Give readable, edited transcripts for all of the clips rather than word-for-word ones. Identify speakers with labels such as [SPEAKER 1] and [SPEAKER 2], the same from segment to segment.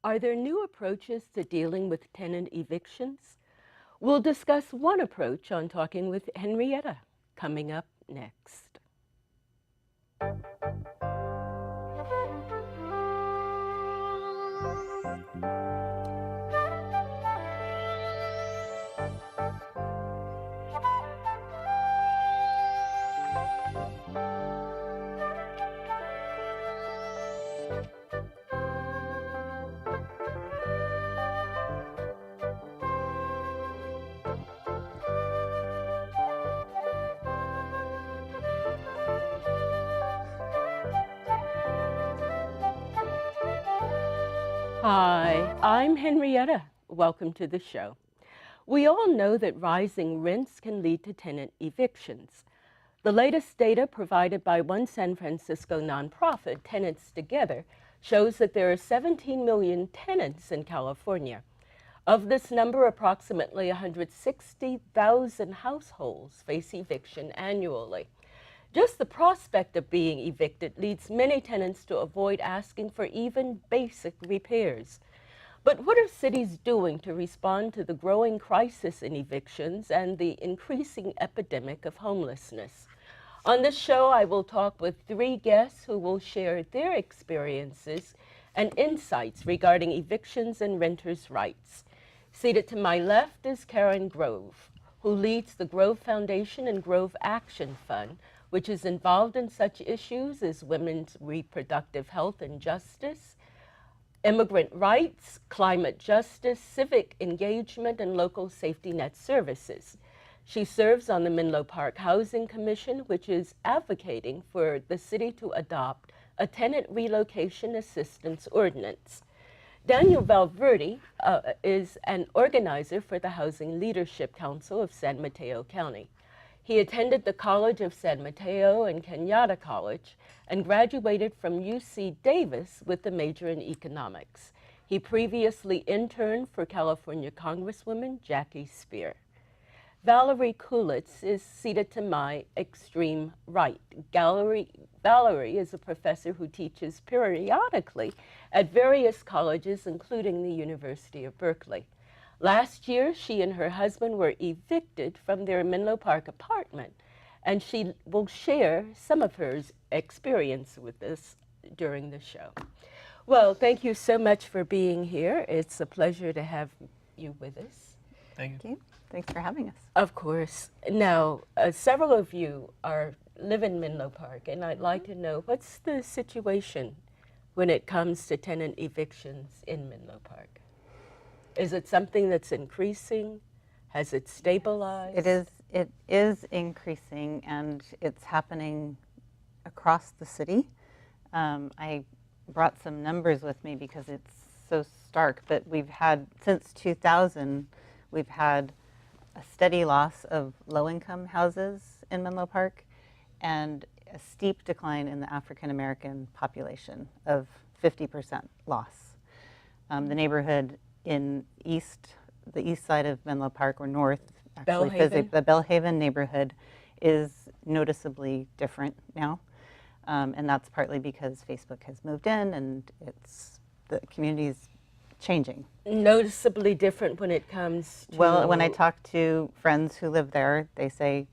[SPEAKER 1] Are there new approaches to dealing with tenant evictions? We'll discuss one approach on Talking with Henrietta, coming up next. Hi, I'm Henrietta. Welcome to the show. We all know that rising rents can lead to tenant evictions. The latest data provided by one San Francisco nonprofit, Tenants Together, shows that there are 17 million tenants in California. Of this number, approximately 160,000 households face eviction annually. Just the prospect of being evicted leads many tenants to avoid asking for even basic repairs. But what are cities doing to respond to the growing crisis in evictions and the increasing epidemic of homelessness? On this show, I will talk with three guests who will share their experiences and insights regarding evictions and renters' rights. Seated to my left is Karen Grove, who leads the Grove Foundation and Grove Action Fund, which is involved in such issues as women's reproductive health and justice, immigrant rights, climate justice, civic engagement, and local safety net services. She serves on the Menlo Park Housing Commission, which is advocating for the city to adopt a tenant relocation assistance ordinance. Daniel Valverde is an organizer for the Housing Leadership Council of San Mateo County. He attended the College of San Mateo and Kenyatta College and graduated from UC Davis with a major in economics. He previously interned for California Congresswoman Jackie Speer. Valerie Kuletz is seated to my extreme right. Valerie is a professor who teaches periodically at various colleges, including the University of Berkeley. Last year, she and her husband were evicted from their Menlo Park apartment, and she will share some of her experience with this during the show. Well, thank you so much for being here. It's a pleasure to have you with us.
[SPEAKER 2] Thank you. Thanks for having us.
[SPEAKER 1] Of course. Now, several of you live in Menlo Park, and I'd like to know, what's the situation when it comes to tenant evictions in Menlo Park? Is it something that's increasing? Has it stabilized?
[SPEAKER 2] It is increasing, and it's happening across the city. I brought some numbers with me because it's so stark, but we've had, since 2000, we've had a steady loss of low-income houses in Menlo Park and a steep decline in the African-American population of 50% loss. The neighborhood in the east side of Menlo Park, or north, actually, the Bellhaven neighborhood is noticeably different now. And that's partly because Facebook has moved in and the community's changing.
[SPEAKER 1] Noticeably different when it comes to...
[SPEAKER 2] Well, when I talk to friends who live there, they say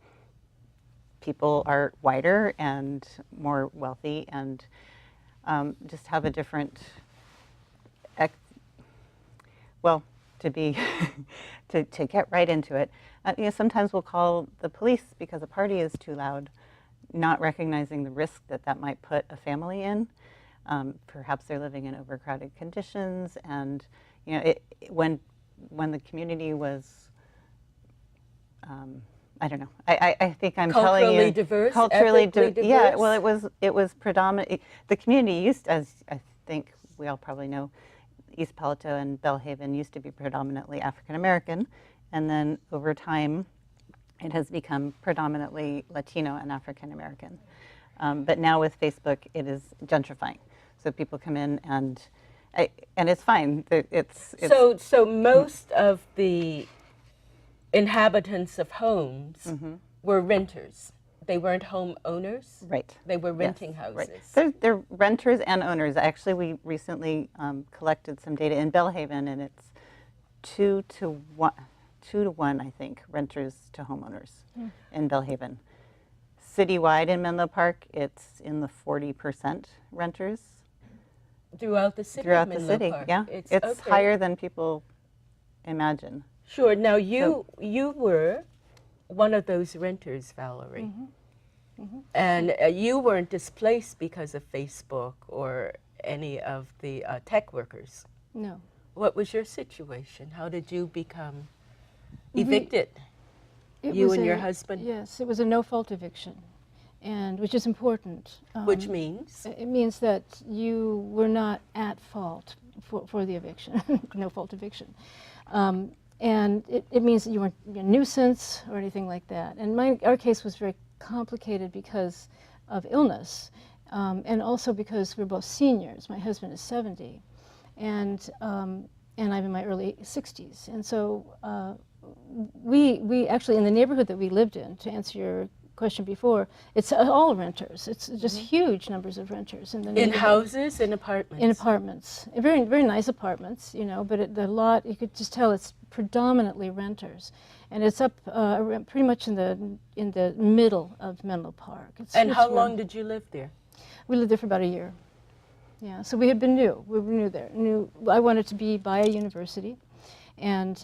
[SPEAKER 2] people are whiter and more wealthy and just have a different... Well, to get right into it, sometimes we'll call the police because a party is too loud, not recognizing the risk that might put a family in. Perhaps they're living in overcrowded conditions, and when the community was, I don't know. I think I'm telling you,
[SPEAKER 1] diverse,
[SPEAKER 2] culturally
[SPEAKER 1] diverse.
[SPEAKER 2] Yeah. Well, it was predominant. The community used, as I think we all probably know, East Palo Alto and Bellhaven used to be predominantly African American, and then over time, it has become predominantly Latino and African American. But now with Facebook, it is gentrifying. So people come in and it's fine.
[SPEAKER 1] So most of the inhabitants of homes were renters. They weren't homeowners?
[SPEAKER 2] Right.
[SPEAKER 1] They were renting
[SPEAKER 2] Yes,
[SPEAKER 1] houses?
[SPEAKER 2] right. They're renters and owners. Actually, we recently collected some data in Bellhaven, and it's 2 to 1, I think, renters to homeowners in Bellhaven. Citywide in Menlo Park, it's in the 40% renters.
[SPEAKER 1] Throughout the city?
[SPEAKER 2] Throughout the city,
[SPEAKER 1] Park.
[SPEAKER 2] yeah. It's
[SPEAKER 1] okay.
[SPEAKER 2] higher than people imagine.
[SPEAKER 1] Sure. Now, you were one of those renters, Valerie. And you weren't displaced because of Facebook or any of the tech workers.
[SPEAKER 3] No.
[SPEAKER 1] What was your situation? How did you become evicted?
[SPEAKER 3] It
[SPEAKER 1] You
[SPEAKER 3] was
[SPEAKER 1] and your husband?
[SPEAKER 3] Yes, it was a no-fault eviction, and which is important.
[SPEAKER 1] Which means?
[SPEAKER 3] It means that you were not at fault for the eviction, no-fault eviction. And it means that you weren't a nuisance or anything like that. And our case was very complicated because of illness, and also because we're both seniors. My husband is 70, and I'm in my early 60s. And so we actually, in the neighborhood that we lived in, to answer your question before, it's all renters. It's just huge numbers of renters in the
[SPEAKER 1] In
[SPEAKER 3] neighborhood.
[SPEAKER 1] houses, in apartments?
[SPEAKER 3] In apartments, very, very nice apartments, you know, but the lot, you could just tell it's predominantly renters. And it's up pretty much in the middle of Menlo Park.
[SPEAKER 1] And how long did you live there?
[SPEAKER 3] We lived there for about a year. Yeah, so we had been new. We were new there. I wanted to be by a university, and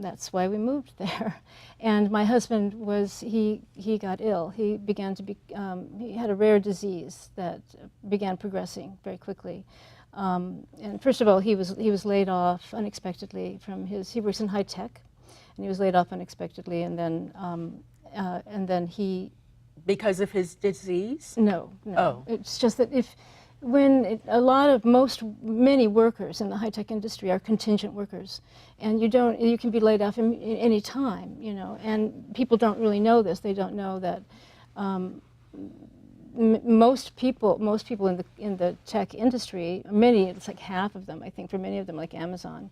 [SPEAKER 3] that's why we moved there. And my husband he got ill. He began to be, he had a rare disease that began progressing very quickly. And first of all, he was laid off unexpectedly from he works in high tech, and he was laid off unexpectedly, and then he.
[SPEAKER 1] Because of his disease?
[SPEAKER 3] No.
[SPEAKER 1] Oh.
[SPEAKER 3] It's just that many workers in the high-tech industry are contingent workers, and you can be laid off any time, you know, and people don't really know this. They don't know that most people in the tech industry, it's like half of them, I think, for many of them, like Amazon,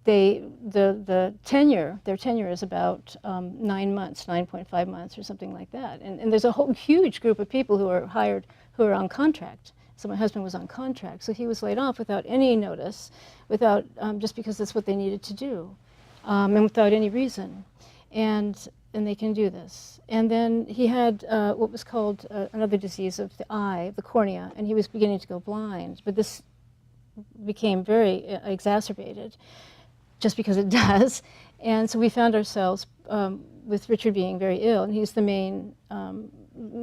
[SPEAKER 3] their tenure is about 9 months, 9.5 months or something like that. And there's a whole huge group of people who are hired, who are on contract. So my husband was on contract. So he was laid off without any notice, without, just because that's what they needed to do, and without any reason. And they can do this. And then he had what was called another disease of the eye, the cornea, and he was beginning to go blind. But this became very exacerbated, just because it does. And so we found ourselves with Richard being very ill, and he's the main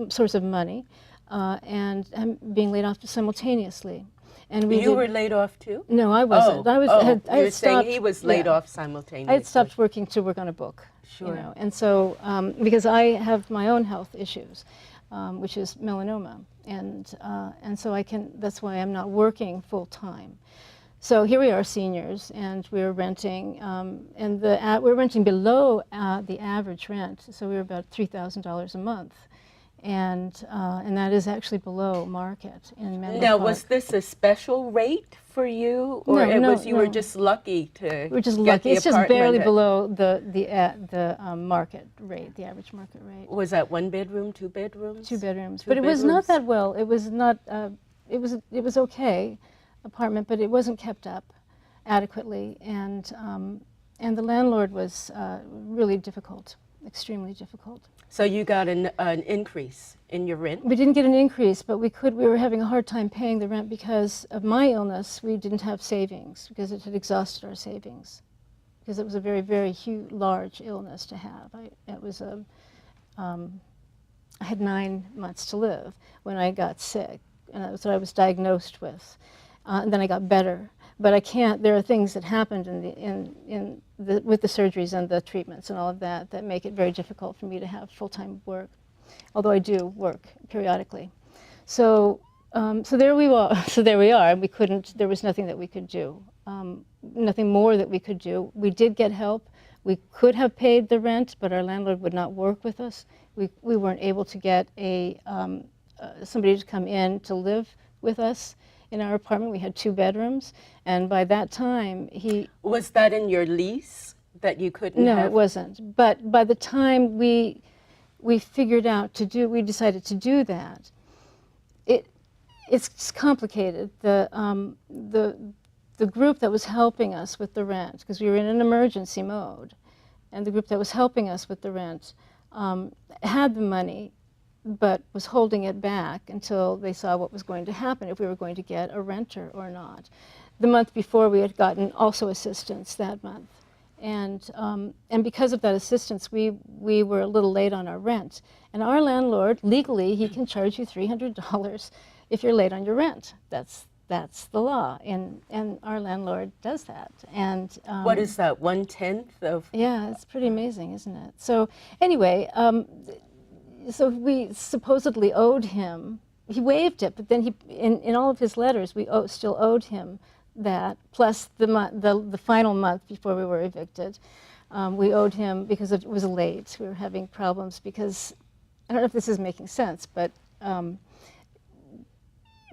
[SPEAKER 3] source of money, and being laid off simultaneously. And
[SPEAKER 1] you were laid off too?
[SPEAKER 3] No, I wasn't. I
[SPEAKER 1] was saying he was laid off simultaneously.
[SPEAKER 3] I had stopped working to work on a book.
[SPEAKER 1] Sure.
[SPEAKER 3] You know, and so, because I have my own health issues, which is melanoma, and so that's why I'm not working full time. So here we are, seniors, and we're renting, and we're renting below the average rent. So we were about $3,000 a month, and that is actually below market in Menlo
[SPEAKER 1] Now,
[SPEAKER 3] Park.
[SPEAKER 1] was this a special rate for you, or you were just lucky to?
[SPEAKER 3] We're just
[SPEAKER 1] get
[SPEAKER 3] lucky.
[SPEAKER 1] The
[SPEAKER 3] It's just
[SPEAKER 1] apartment
[SPEAKER 3] barely below the market rate, the average market rate.
[SPEAKER 1] Was that 1 bedroom, 2 bedrooms?
[SPEAKER 3] 2 bedrooms, but it was not that well. It was not. It was okay. Apartment, but it wasn't kept up adequately, and the landlord was really difficult, extremely difficult.
[SPEAKER 1] So you got an increase in your rent?
[SPEAKER 3] We didn't get an increase, but we were having a hard time paying the rent because of my illness. We didn't have savings because it had exhausted our savings, because it was a very, very huge, large illness to have. I had 9 months to live when I got sick, and that's what I was diagnosed with. And then I got better, but I can't. There are things that happened with the surgeries and the treatments and all of that make it very difficult for me to have full-time work, although I do work periodically. So there we are. So there we are. There was nothing that we could do, nothing more that we could do. We did get help. We could have paid the rent, but our landlord would not work with us. We weren't able to get somebody to come in to live with us. In our apartment, we had 2 bedrooms, and by that time,
[SPEAKER 1] Was that in your lease? that you couldn't
[SPEAKER 3] No,
[SPEAKER 1] have?
[SPEAKER 3] it wasn't. But by the time we figured out we decided to do that, it's complicated. The group that was helping us with the rent, because we were in an emergency mode, and the group that was helping us with the rent had the money, but was holding it back until they saw what was going to happen, if we were going to get a renter or not. The month before, we had gotten also assistance that month. And because of that assistance, we were a little late on our rent. And our landlord, legally, he can charge you $300 if you're late on your rent. That's the law, and our landlord does that. And
[SPEAKER 1] what is that, 1/10 of?
[SPEAKER 3] Yeah, it's pretty amazing, isn't it? So anyway, so we supposedly owed him. He waived it, but then he, in all of his letters, we still owed him that, plus the final month before we were evicted. We owed him because it was late. We were having problems because, I don't know if this is making sense, but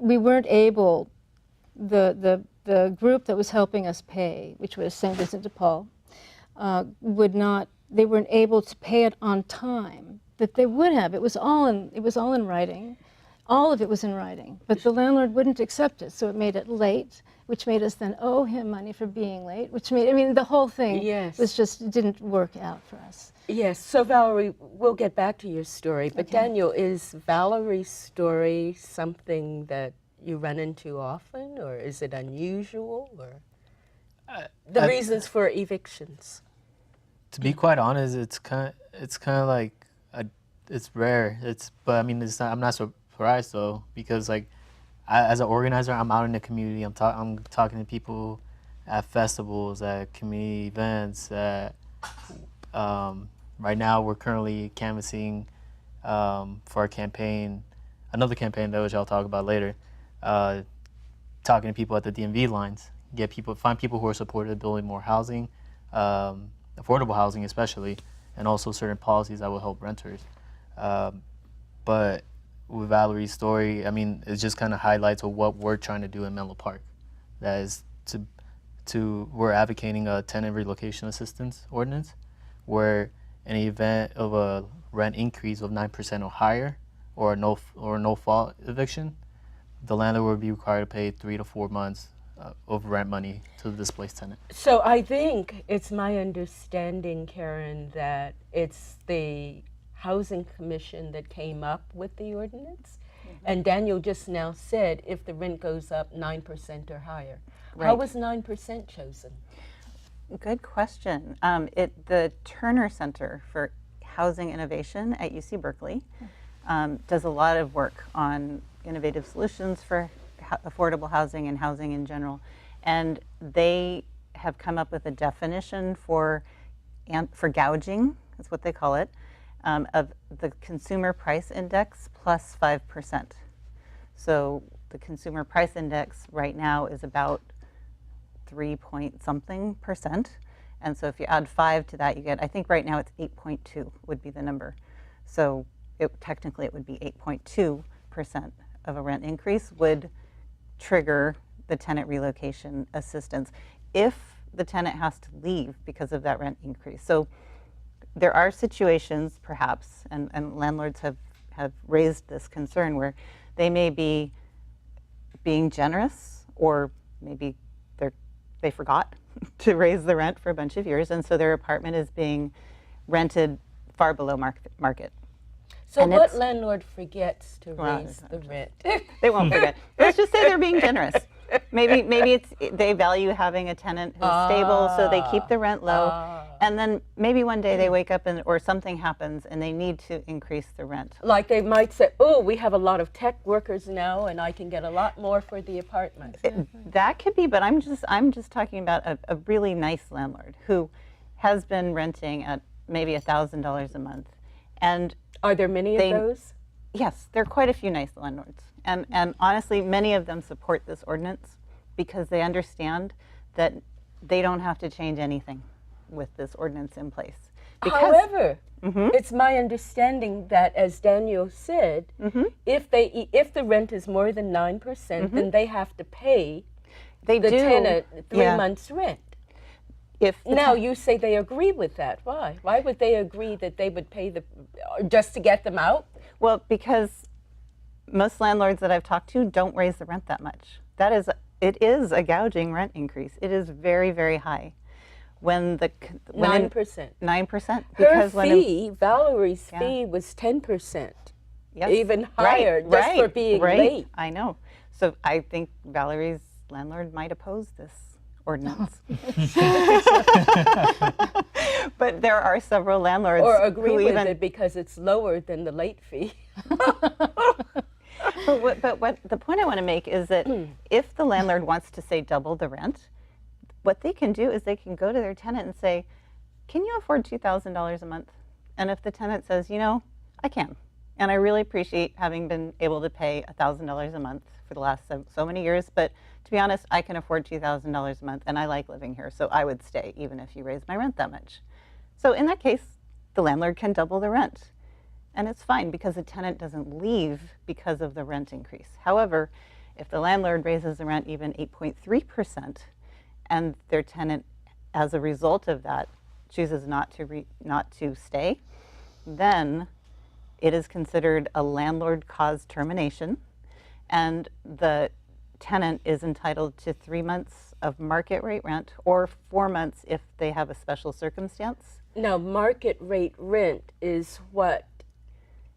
[SPEAKER 3] we weren't able, the group that was helping us pay, which was St. Vincent de Paul, they weren't able to pay it on time that they would have. It was all in writing. All of it was in writing, but the landlord wouldn't accept it, so it made it late, which made us then owe him money for being late, which made, I mean, the whole thing was just, it didn't work out for us.
[SPEAKER 1] Yes, so Valerie, we'll get back to your story, but Daniel, is Valerie's story something that you run into often, or is it unusual, or the reasons for evictions?
[SPEAKER 4] To be quite honest, it's kind of like it's rare. But I mean, it's not. I'm not surprised though, because like as an organizer, I'm out in the community. I'm talking to people at festivals, at community events. Right now, we're currently canvassing for a campaign, another campaign that which I'll talk about later. Talking to people at the DMV lines, find people who are supportive of building more housing, affordable housing especially, and also certain policies that will help renters. But with Valerie's story, I mean, it just kind of highlights what we're trying to do in Menlo Park. That is we're advocating a tenant relocation assistance ordinance, where in the event of a rent increase of 9% or higher, or a no fault eviction, the landlord will be required to pay 3 to 4 months of rent money to the displaced tenant.
[SPEAKER 1] So I think it's my understanding, Karen, that it's the Housing Commission that came up with the ordinance. And Daniel just now said if the rent goes up 9% or higher. How was 9% chosen?
[SPEAKER 2] Good question. The Turner Center for Housing Innovation at UC Berkeley does a lot of work on innovative solutions for affordable housing and housing in general. And they have come up with a definition for gouging, that's what they call it, of the consumer price index plus 5%. So the consumer price index right now is about 3-point-something%. And so if you add 5 to that, you get, I think right now it's 8.2 would be the number. So technically it would be 8.2% of a rent increase would trigger the tenant relocation assistance if the tenant has to leave because of that rent increase. So there are situations perhaps, and landlords have raised this concern, where they may be being generous, or maybe they forgot to raise the rent for a bunch of years, and so their apartment is being rented far below market.
[SPEAKER 1] So and what landlord forgets to raise the rent?
[SPEAKER 2] They won't forget. Let's just say they're being generous. Maybe they value having a tenant who's stable, so they keep the rent low. And then maybe one day they wake up or something happens and they need to increase the rent.
[SPEAKER 1] Like they might say, oh, we have a lot of tech workers now and I can get a lot more for the apartment.
[SPEAKER 2] That could be, but I'm just talking about a really nice landlord who has been renting at maybe $1,000 a month. And
[SPEAKER 1] are there many of those?
[SPEAKER 2] Yes, there are quite a few nice landlords. And honestly, many of them support this ordinance because they understand that they don't have to change anything with this ordinance in place.
[SPEAKER 1] However, it's my understanding that, as Daniel said, if the rent is more than 9%, then they have to pay the tenant 3 months' rent.
[SPEAKER 2] if the
[SPEAKER 1] Now you say they agree with that. Why? Why would they agree that they would pay just to get them out?
[SPEAKER 2] Well, because most landlords that I've talked to don't raise the rent that much. It is a gouging rent increase. It is very, very high. When
[SPEAKER 1] 9%.
[SPEAKER 2] 9%.
[SPEAKER 1] Her fee, Valerie's fee, was 10%.
[SPEAKER 2] Yes.
[SPEAKER 1] Even higher, just for being late.
[SPEAKER 2] I know. So I think Valerie's landlord might oppose this ordinance. But there are several landlords
[SPEAKER 1] Or agree
[SPEAKER 2] who
[SPEAKER 1] with
[SPEAKER 2] even,
[SPEAKER 1] it because it's lower than the late fee.
[SPEAKER 2] But what the point I want to make is that if the landlord wants to say double the rent, what they can do is they can go to their tenant and say, can you afford $2,000 a month? And if the tenant says, you know, I can, and I really appreciate having been able to pay $1,000 a month for the last so many years, but to be honest, I can afford $2,000 a month and I like living here, so I would stay even if you raise my rent that much. So in that case, the landlord can double the rent. And it's fine because the tenant doesn't leave because of the rent increase. However, if the landlord raises the rent even 8.3% and their tenant, as a result of that, chooses not to stay, then it is considered a landlord-caused termination, and the tenant is entitled to 3 months of market rate rent or 4 months if they have a special circumstance.
[SPEAKER 1] Now, market rate rent is what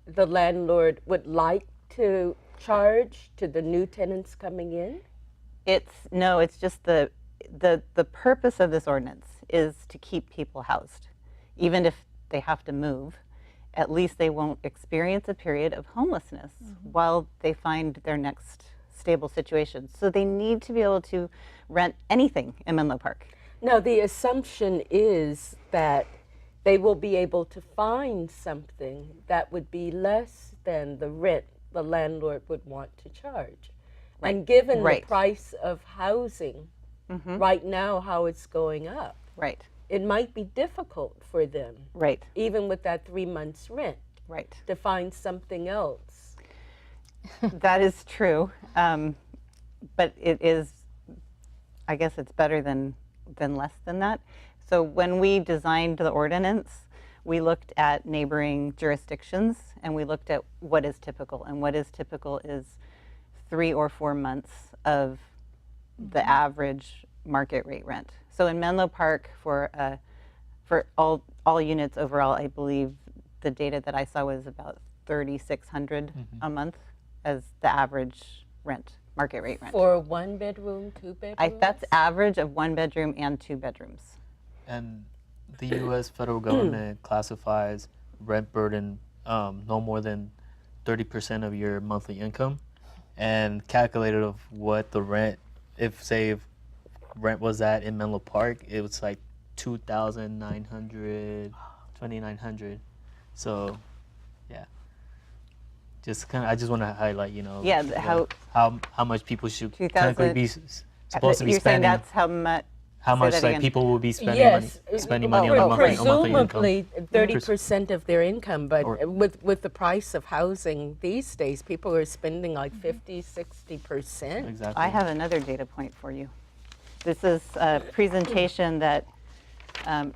[SPEAKER 1] the landlord would like to charge to the new tenants coming in?
[SPEAKER 2] It's just the purpose of this ordinance is to keep people housed. Even if they have to move, at least they won't experience a period of homelessness while they find their next stable situation. So they need to be able to rent anything in Menlo Park.
[SPEAKER 1] Now, the assumption is that they will be able to find something that would be less than the rent the landlord would want to charge.
[SPEAKER 2] Right.
[SPEAKER 1] And given
[SPEAKER 2] Right.
[SPEAKER 1] the price of housing right now, how it's going up,
[SPEAKER 2] Right.
[SPEAKER 1] it might be difficult for them,
[SPEAKER 2] Right.
[SPEAKER 1] even with that 3 months rent,
[SPEAKER 2] Right.
[SPEAKER 1] to find something else.
[SPEAKER 2] That is true. But it is, I guess it's better than less than that. So when we designed the ordinance, we looked at neighboring jurisdictions and we looked at what is typical. And what is typical is 3 or 4 months of the average market rate rent. So in Menlo Park, for all units overall, I believe the data that I saw was about $3,600 a month as the average rent, market rate rent.
[SPEAKER 1] For 1 bedroom, 2 bedrooms?
[SPEAKER 2] That's average of 1 bedroom and 2 bedrooms.
[SPEAKER 4] And the U.S. federal government classifies rent burden no more than 30% of your monthly income, and calculated of what the rent, if rent was at in Menlo Park, it was like $2,900. So, yeah. I just want to highlight,
[SPEAKER 2] Yeah,
[SPEAKER 4] how much people should
[SPEAKER 2] 2,000
[SPEAKER 4] technically be supposed to be
[SPEAKER 2] you're saying
[SPEAKER 4] spending.
[SPEAKER 2] that's how much?
[SPEAKER 4] How
[SPEAKER 2] say
[SPEAKER 4] much
[SPEAKER 2] that
[SPEAKER 4] like
[SPEAKER 2] again.
[SPEAKER 4] people will be spending
[SPEAKER 1] Yes,
[SPEAKER 4] money on a monthly income.
[SPEAKER 1] presumably 30% of their income, but
[SPEAKER 4] Or-
[SPEAKER 1] with the price of housing these days, people are spending like 50, 60%.
[SPEAKER 4] Exactly.
[SPEAKER 2] I have another data point for you. This is a presentation that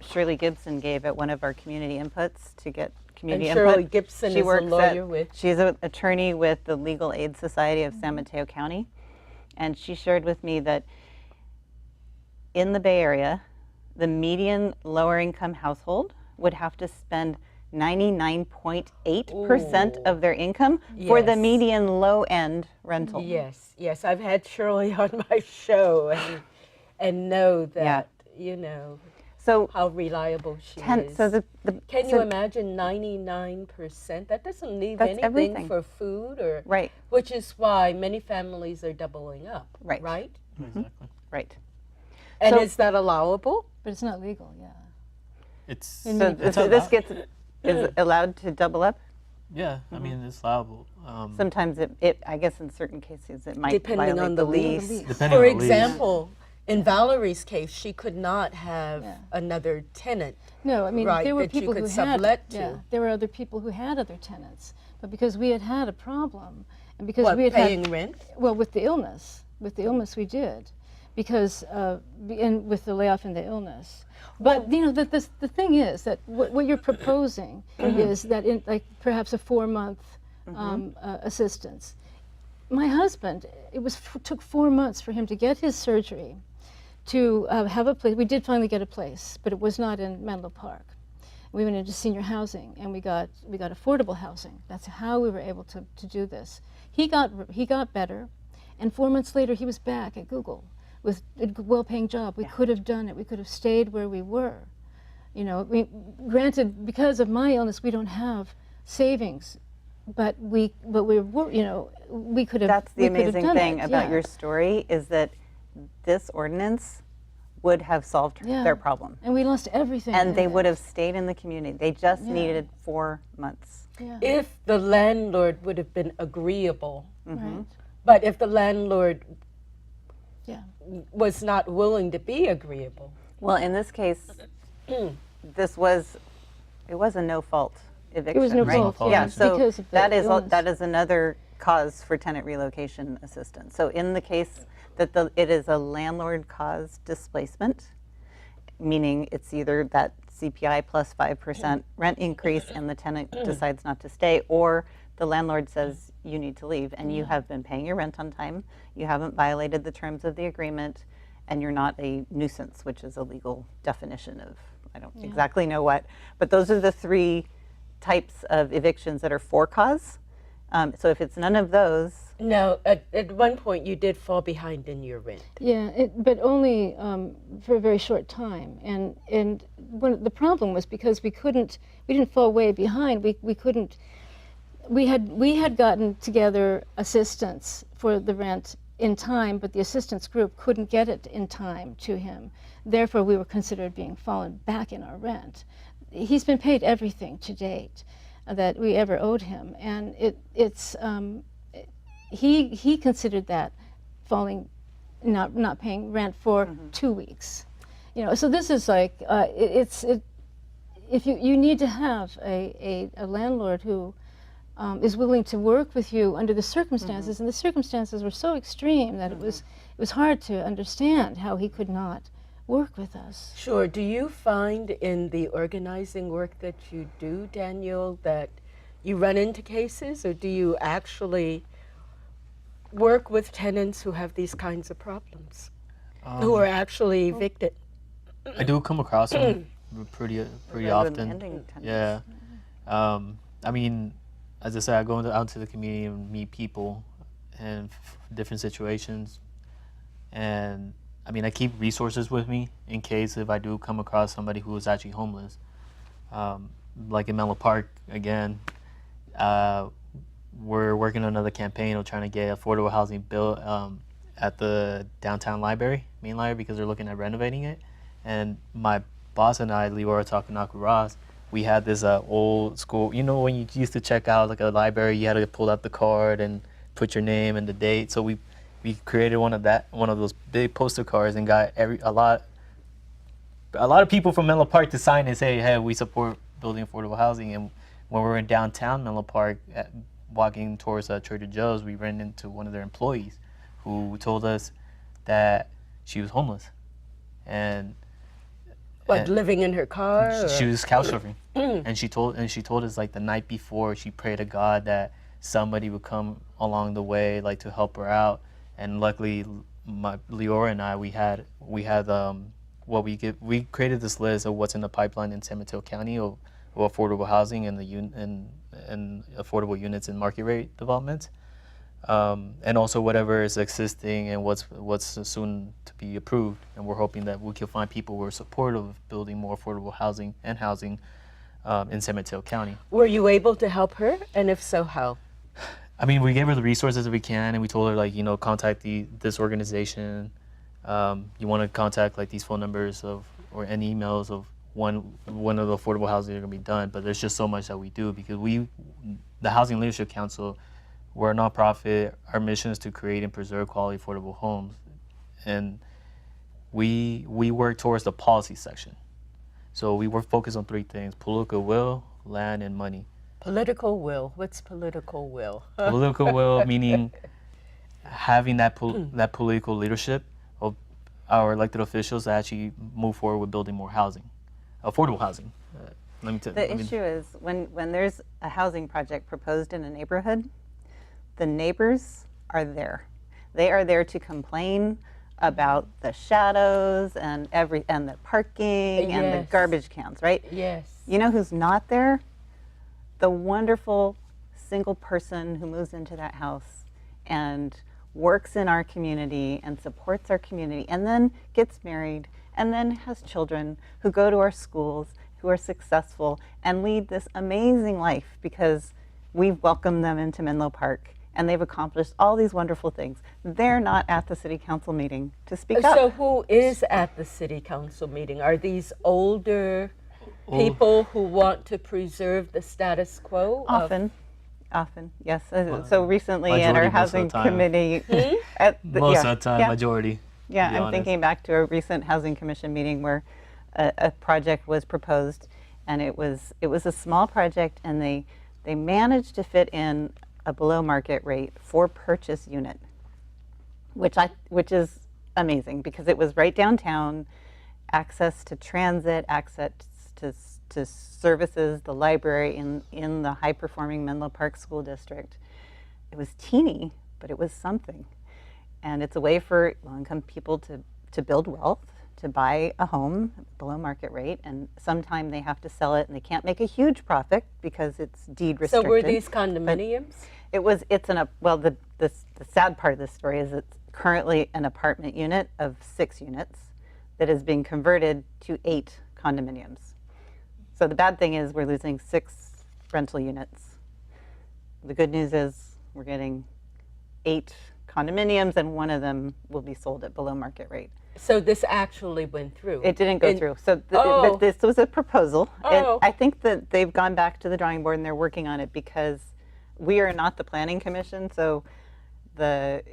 [SPEAKER 2] Shirley Gibson gave at one of our community inputs to get community
[SPEAKER 1] And
[SPEAKER 2] input.
[SPEAKER 1] Shirley Gibson
[SPEAKER 2] She
[SPEAKER 1] is a
[SPEAKER 2] works
[SPEAKER 1] lawyer with-
[SPEAKER 2] She's an attorney with the Legal Aid Society of San Mateo County, and she shared with me that in the Bay Area, the median lower income household would have to spend 99.8% of their income for the
[SPEAKER 1] Yes.
[SPEAKER 2] median low end rental.
[SPEAKER 1] Yes, yes, I've had Shirley on my show and know that,
[SPEAKER 2] So
[SPEAKER 1] how reliable she is. Can you imagine 99%? That doesn't leave
[SPEAKER 2] That's
[SPEAKER 1] anything
[SPEAKER 2] everything.
[SPEAKER 1] for food
[SPEAKER 2] Right.
[SPEAKER 1] which is why many families are doubling up,
[SPEAKER 2] Right.
[SPEAKER 1] right?
[SPEAKER 4] Exactly.
[SPEAKER 2] Right.
[SPEAKER 1] And
[SPEAKER 2] So-
[SPEAKER 1] is that allowable?
[SPEAKER 3] But it's not legal, yeah.
[SPEAKER 4] It's
[SPEAKER 2] So
[SPEAKER 4] it's
[SPEAKER 2] this is allowed to double up.
[SPEAKER 4] yeah. I mean, it's allowable.
[SPEAKER 2] Sometimes I guess in certain cases it might
[SPEAKER 1] Depending
[SPEAKER 2] violate
[SPEAKER 1] on the
[SPEAKER 2] lease.
[SPEAKER 3] lease.
[SPEAKER 4] Depending
[SPEAKER 1] For
[SPEAKER 4] on the lease.
[SPEAKER 1] example, in Valerie's case, she could not have
[SPEAKER 3] Yeah.
[SPEAKER 1] another tenant.
[SPEAKER 3] No, I mean,
[SPEAKER 1] Right,
[SPEAKER 3] there were
[SPEAKER 1] that you
[SPEAKER 3] people
[SPEAKER 1] could
[SPEAKER 3] who had,
[SPEAKER 1] sublet to.
[SPEAKER 3] yeah, there were other people who had other tenants, but because we had a problem, and because
[SPEAKER 1] What,
[SPEAKER 3] we had
[SPEAKER 1] paying rent?
[SPEAKER 3] well, with the illness we did, because and with the layoff and the illness. But you know, the thing is that what you're proposing is that in like perhaps a 4-month assistance. My husband, took 4 months for him to get his surgery, to have a place. We did finally get a place, but it was not in Menlo Park. We went into senior housing, and we got affordable housing. That's how we were able to do this. He got better, and 4 months later he was back at Google with a well-paying job. We could have done it. We could have stayed where we were. You know, granted, because of my illness, we don't have savings, but we you know, we could have.
[SPEAKER 2] That's the amazing thing about
[SPEAKER 3] yeah.
[SPEAKER 2] your story, is that this ordinance would have solved their problem.
[SPEAKER 3] And we lost everything.
[SPEAKER 2] And they would have stayed in the community. They just needed 4 months.
[SPEAKER 3] Yeah.
[SPEAKER 1] If the landlord would have been agreeable,
[SPEAKER 3] Right.
[SPEAKER 1] but if the landlord
[SPEAKER 3] Yeah.
[SPEAKER 1] was not willing to be agreeable.
[SPEAKER 2] Well, in this case, it was a no-fault eviction,
[SPEAKER 3] It was no
[SPEAKER 2] right?
[SPEAKER 3] fault.
[SPEAKER 2] Yeah, so
[SPEAKER 3] because of the
[SPEAKER 2] that
[SPEAKER 3] illness.
[SPEAKER 2] is another cause for tenant relocation assistance. So in the case that it is a landlord-caused displacement, meaning it's either that CPI plus 5% rent increase and the tenant decides not to stay, or the landlord says you need to leave and you have been paying your rent on time, you haven't violated the terms of the agreement, and you're not a nuisance, which is a legal definition of, I don't exactly know what, but those are the 3 types of evictions that are for cause. So if it's none of those,
[SPEAKER 1] Now, at one point you did fall behind in your rent.
[SPEAKER 3] Yeah, but only for a very short time. And the problem was because we didn't fall way behind. We had gotten together assistance for the rent in time, but the assistance group couldn't get it in time to him. Therefore, we were considered being fallen back in our rent. He's been paid everything to date that we ever owed him, and he considered that falling, not paying rent for 2 weeks. You know, so this is like if you need to have a landlord who is willing to work with you under the circumstances, and the circumstances were so extreme that it was hard to understand how he could not work with us.
[SPEAKER 1] Sure. Do you find in the organizing work that you do, Daniel, that you run into cases, or do you actually work with tenants who have these kinds of problems, who are actually evicted?
[SPEAKER 4] I do come across them pretty often.
[SPEAKER 2] demanding tenants.
[SPEAKER 4] Yeah. I mean, as I said, I go out into the community and meet people in different situations. And I mean, I keep resources with me in case if I do come across somebody who is actually homeless. Like in Menlo Park, again, we're working on another campaign of trying to get affordable housing built at the downtown library, main library, because they're looking at renovating it. And my boss and I, Leora Takanaku-Ross, we had this old school, you know, when you used to check out like a library, you had to pull out the card and put your name and the date. So we created one of those big poster cards and got a lot of people from Menlo Park to sign and say, hey, we support building affordable housing. And when we were in downtown Menlo Park, walking towards Trader Joe's, we ran into one of their employees who told us that she was homeless. And
[SPEAKER 1] living in her car?
[SPEAKER 4] She was couch surfing. and she told us like the night before she prayed to God that somebody would come along the way like to help her out. And luckily, Leora and I, we created this list of what's in the pipeline in San Mateo County of affordable housing and and affordable units in market rate developments, and also whatever is existing and what's soon to be approved. And we're hoping that we can find people who are supportive of building more affordable housing in San Mateo County.
[SPEAKER 1] Were you able to help her? And if so, how?
[SPEAKER 4] I mean, we gave her the resources that we can, and we told her, like, you know, contact this organization. You want to contact like these phone numbers or any emails of one of the affordable housing are going to be done. But there's just so much that we do because the Housing Leadership Council, we're a nonprofit. Our mission is to create and preserve quality affordable homes, and we work towards the policy section. So we work focused on 3 things: political will, land, and money.
[SPEAKER 1] Political will. What's political will?
[SPEAKER 4] Political will meaning having that political leadership of our elected officials to actually move forward with building more housing, affordable housing.
[SPEAKER 2] The issue is when there's a housing project proposed in a neighborhood, the neighbors are there. They are there to complain about the shadows and the parking and the
[SPEAKER 1] Yes.
[SPEAKER 2] garbage cans, right?
[SPEAKER 1] Yes.
[SPEAKER 2] You know who's not there? The wonderful single person who moves into that house and works in our community and supports our community and then gets married and then has children who go to our schools, who are successful and lead this amazing life because we've welcomed them into Menlo Park and they've accomplished all these wonderful things. They're not at the city council meeting to speak
[SPEAKER 1] So
[SPEAKER 2] up.
[SPEAKER 1] who is at the city council meeting? Are these older people who want to preserve the status quo?
[SPEAKER 2] Often, yes. So recently at our
[SPEAKER 4] Majority most of the
[SPEAKER 2] housing
[SPEAKER 4] time.
[SPEAKER 2] committee,
[SPEAKER 4] Most of the time, majority.
[SPEAKER 2] Yeah,
[SPEAKER 4] to be
[SPEAKER 2] I'm
[SPEAKER 4] honest.
[SPEAKER 2] thinking back to a recent housing commission meeting where a project was proposed, and it was a small project, and they managed to fit in a below market rate for purchase unit, which is amazing because it was right downtown, access to transit, access to services, the library in the high performing Menlo Park School District. It was teeny, but it was something. And it's a way for low-income people to build wealth, to buy a home below market rate, and sometime they have to sell it, and they can't make a huge profit because it's deed
[SPEAKER 1] So
[SPEAKER 2] restricted.
[SPEAKER 1] were these condominiums?
[SPEAKER 2] The sad part of this story is it's currently an apartment unit of 6 units that is being converted to 8 condominiums. So the bad thing is we're losing 6 rental units. The good news is we're getting 8 condominiums, and one of them will be sold at below market rate.
[SPEAKER 1] So this actually went through?
[SPEAKER 2] It didn't go through. So but this was a proposal. And I think that they've gone back to the drawing board and they're working on it because we are not the planning commission. So the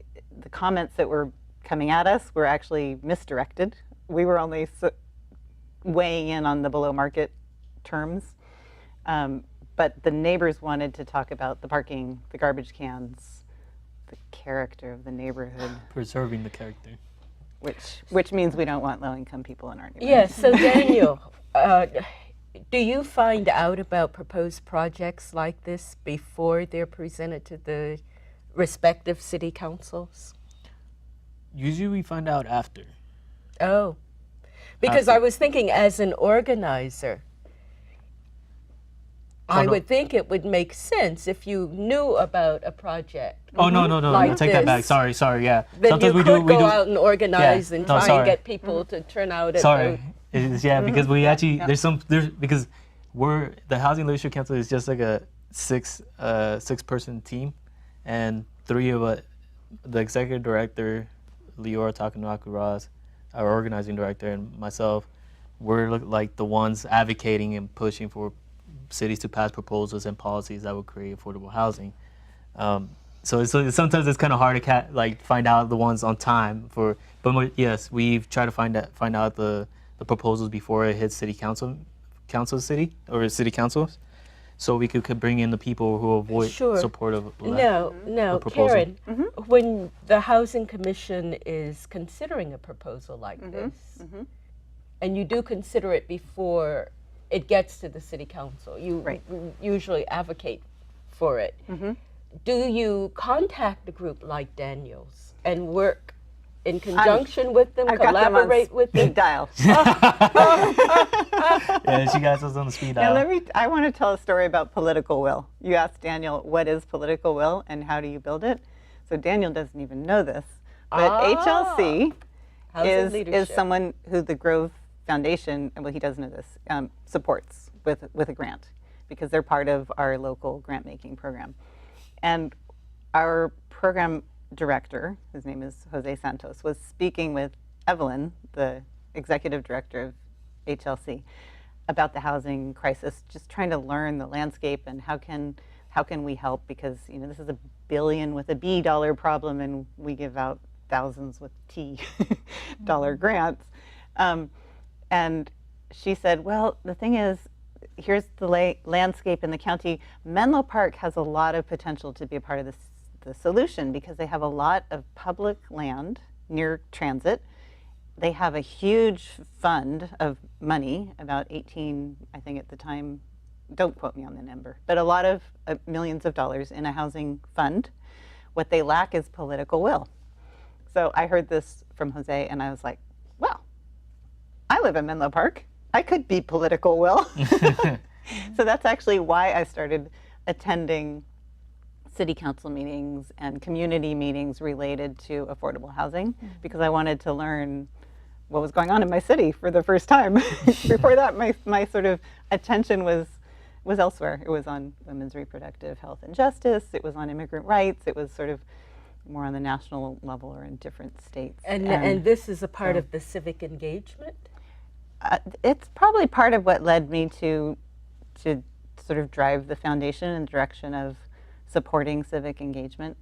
[SPEAKER 2] comments that were coming at us were actually misdirected. We were only weighing in on the below market terms. But the neighbors wanted to talk about the parking, the garbage cans, the character of the neighborhood,
[SPEAKER 4] Preserving the character.
[SPEAKER 2] which means we don't want low-income people in our neighborhood.
[SPEAKER 1] Yes, so Daniel, do you find out about proposed projects like this before they're presented to the respective city councils?
[SPEAKER 4] Usually we find out after.
[SPEAKER 1] Oh, because I was thinking as an organizer, I would think it would make sense if you knew about a project.
[SPEAKER 4] Oh, no,
[SPEAKER 1] like
[SPEAKER 4] take that back.
[SPEAKER 1] this.
[SPEAKER 4] Sorry, yeah.
[SPEAKER 1] Then
[SPEAKER 4] Sometimes
[SPEAKER 1] you could go out and organize
[SPEAKER 4] Yeah,
[SPEAKER 1] and
[SPEAKER 4] no,
[SPEAKER 1] try
[SPEAKER 4] sorry.
[SPEAKER 1] and get people to turn out at
[SPEAKER 4] Sorry.
[SPEAKER 1] the...
[SPEAKER 4] It's, because we actually, because the Housing Leadership Council is just like a six person team, and 3 of us, the executive director, Leora Takanaku-Ross, our organizing director, and myself, we're like the ones advocating and pushing for cities to pass proposals and policies that would create affordable housing. So sometimes it's kind of hard to find out the ones on time but yes, we've tried to find out the proposals before it hits city councils, so we could bring in the people who avoid support of
[SPEAKER 1] No,
[SPEAKER 4] proposal.
[SPEAKER 1] Karen, when the Housing Commission is considering a proposal like this, and you do consider it before it gets to the city council, you usually advocate for it. Do you contact a group like Daniel's and work in conjunction with them, collaborate with them?
[SPEAKER 2] Speed dial.
[SPEAKER 4] Yeah, she got us on the speed
[SPEAKER 2] Now
[SPEAKER 4] dial.
[SPEAKER 2] I want to tell a story about political will. You asked Daniel, what is political will and how do you build it? So Daniel doesn't even know this, but HLC
[SPEAKER 1] Housing leadership.
[SPEAKER 2] is someone who the Grove Foundation, well, he does know this, supports with a grant because they're part of our local grant making program. And our program director, his name is Jose Santos, was speaking with Evelyn, the executive director of HLC, about the housing crisis, just trying to learn the landscape and how can we help, because this is $1 billion with a B dollar problem and we give out thousands with T dollar grants. And she said, well, the thing is, here's the landscape in the county. Menlo Park has a lot of potential to be a part of the solution because they have a lot of public land near transit they have a huge fund of money, about 18, I think at the time, don't quote me on the number, but a lot of millions of dollars in a housing fund. What they lack is political will. So I heard this from Jose, and I was like, well, I live in Menlo Park. I could be political will. So that's actually why I started attending city council meetings and community meetings related to affordable housing, because I wanted to learn what was going on in my city for the first time. Before that, my sort of attention was elsewhere. It was on women's reproductive health and justice. It was on immigrant rights. It was sort of more on the national level or in different states.
[SPEAKER 1] And this is a part of the civic engagement?
[SPEAKER 2] It's probably part of what led me to sort of drive the foundation in the direction of supporting civic engagement.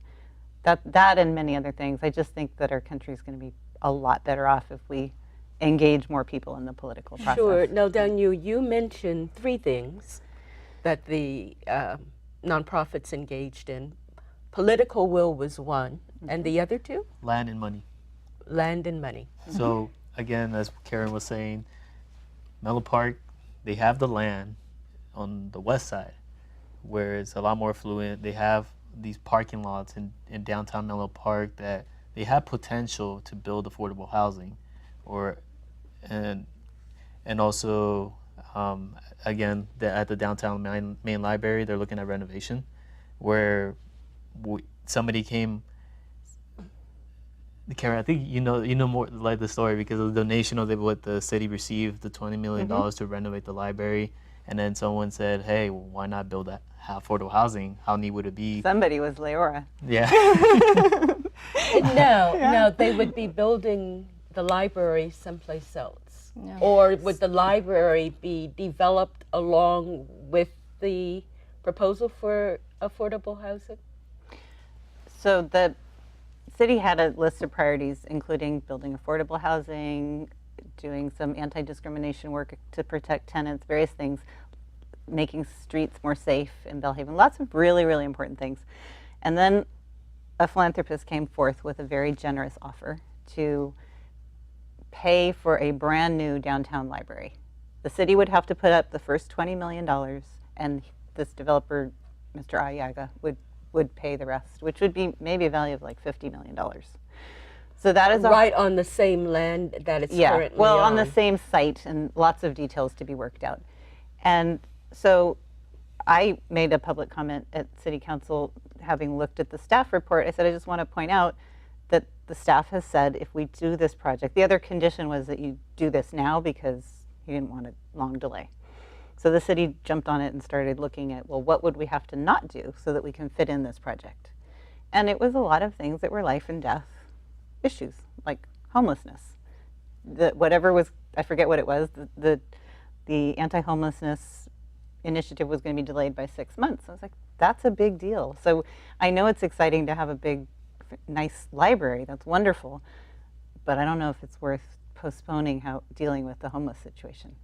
[SPEAKER 2] That and many other things. I just think that our country is going to be a lot better off if we engage more people in the political process.
[SPEAKER 1] Sure. Now, Daniel, you mentioned 3 things that the nonprofits engaged in. Political will was one, and the other 2?
[SPEAKER 4] Land and money.
[SPEAKER 1] Land and money.
[SPEAKER 4] So again, as Karen was saying, Menlo Park, they have the land on the west side, where it's a lot more affluent. They have these parking lots in downtown Menlo Park that they have potential to build affordable housing, and also again at the downtown main library, they're looking at renovation, where somebody came. Karen, I think you know more like the story, because of the donation of what the city received, the $20 million to renovate the library, and then someone said, "Hey, why not build that affordable housing? How neat would it be?"
[SPEAKER 2] Somebody was Leora.
[SPEAKER 4] Yeah.
[SPEAKER 1] No, they would be building the library someplace else, or would the library be developed along with the proposal for affordable housing?
[SPEAKER 2] So the city had a list of priorities, including building affordable housing, doing some anti-discrimination work to protect tenants, various things, making streets more safe in Bellhaven, lots of really, really important things. And then a philanthropist came forth with a very generous offer to pay for a brand new downtown library. The city would have to put up the first $20 million, and this developer, Mr. Ayaga, would pay the rest, which would be maybe a value of like $50 million. So that is
[SPEAKER 1] right on the same land that it's currently
[SPEAKER 2] on the same site, and lots of details to be worked out. And so I made a public comment at City Council, having looked at the staff report. I said, I just want to point out that the staff has said if we do this project, the other condition was that you do this now, because he didn't want a long delay. So the city jumped on it and started looking at, well, what would we have to not do so that we can fit in this project? And it was a lot of things that were life and death issues, like homelessness. Whatever was, I forget what it was, the anti-homelessness initiative was going to be delayed by 6 months. I was like, that's a big deal. So I know it's exciting to have a big, nice library. That's wonderful. But I don't know if it's worth postponing dealing with the homeless situation.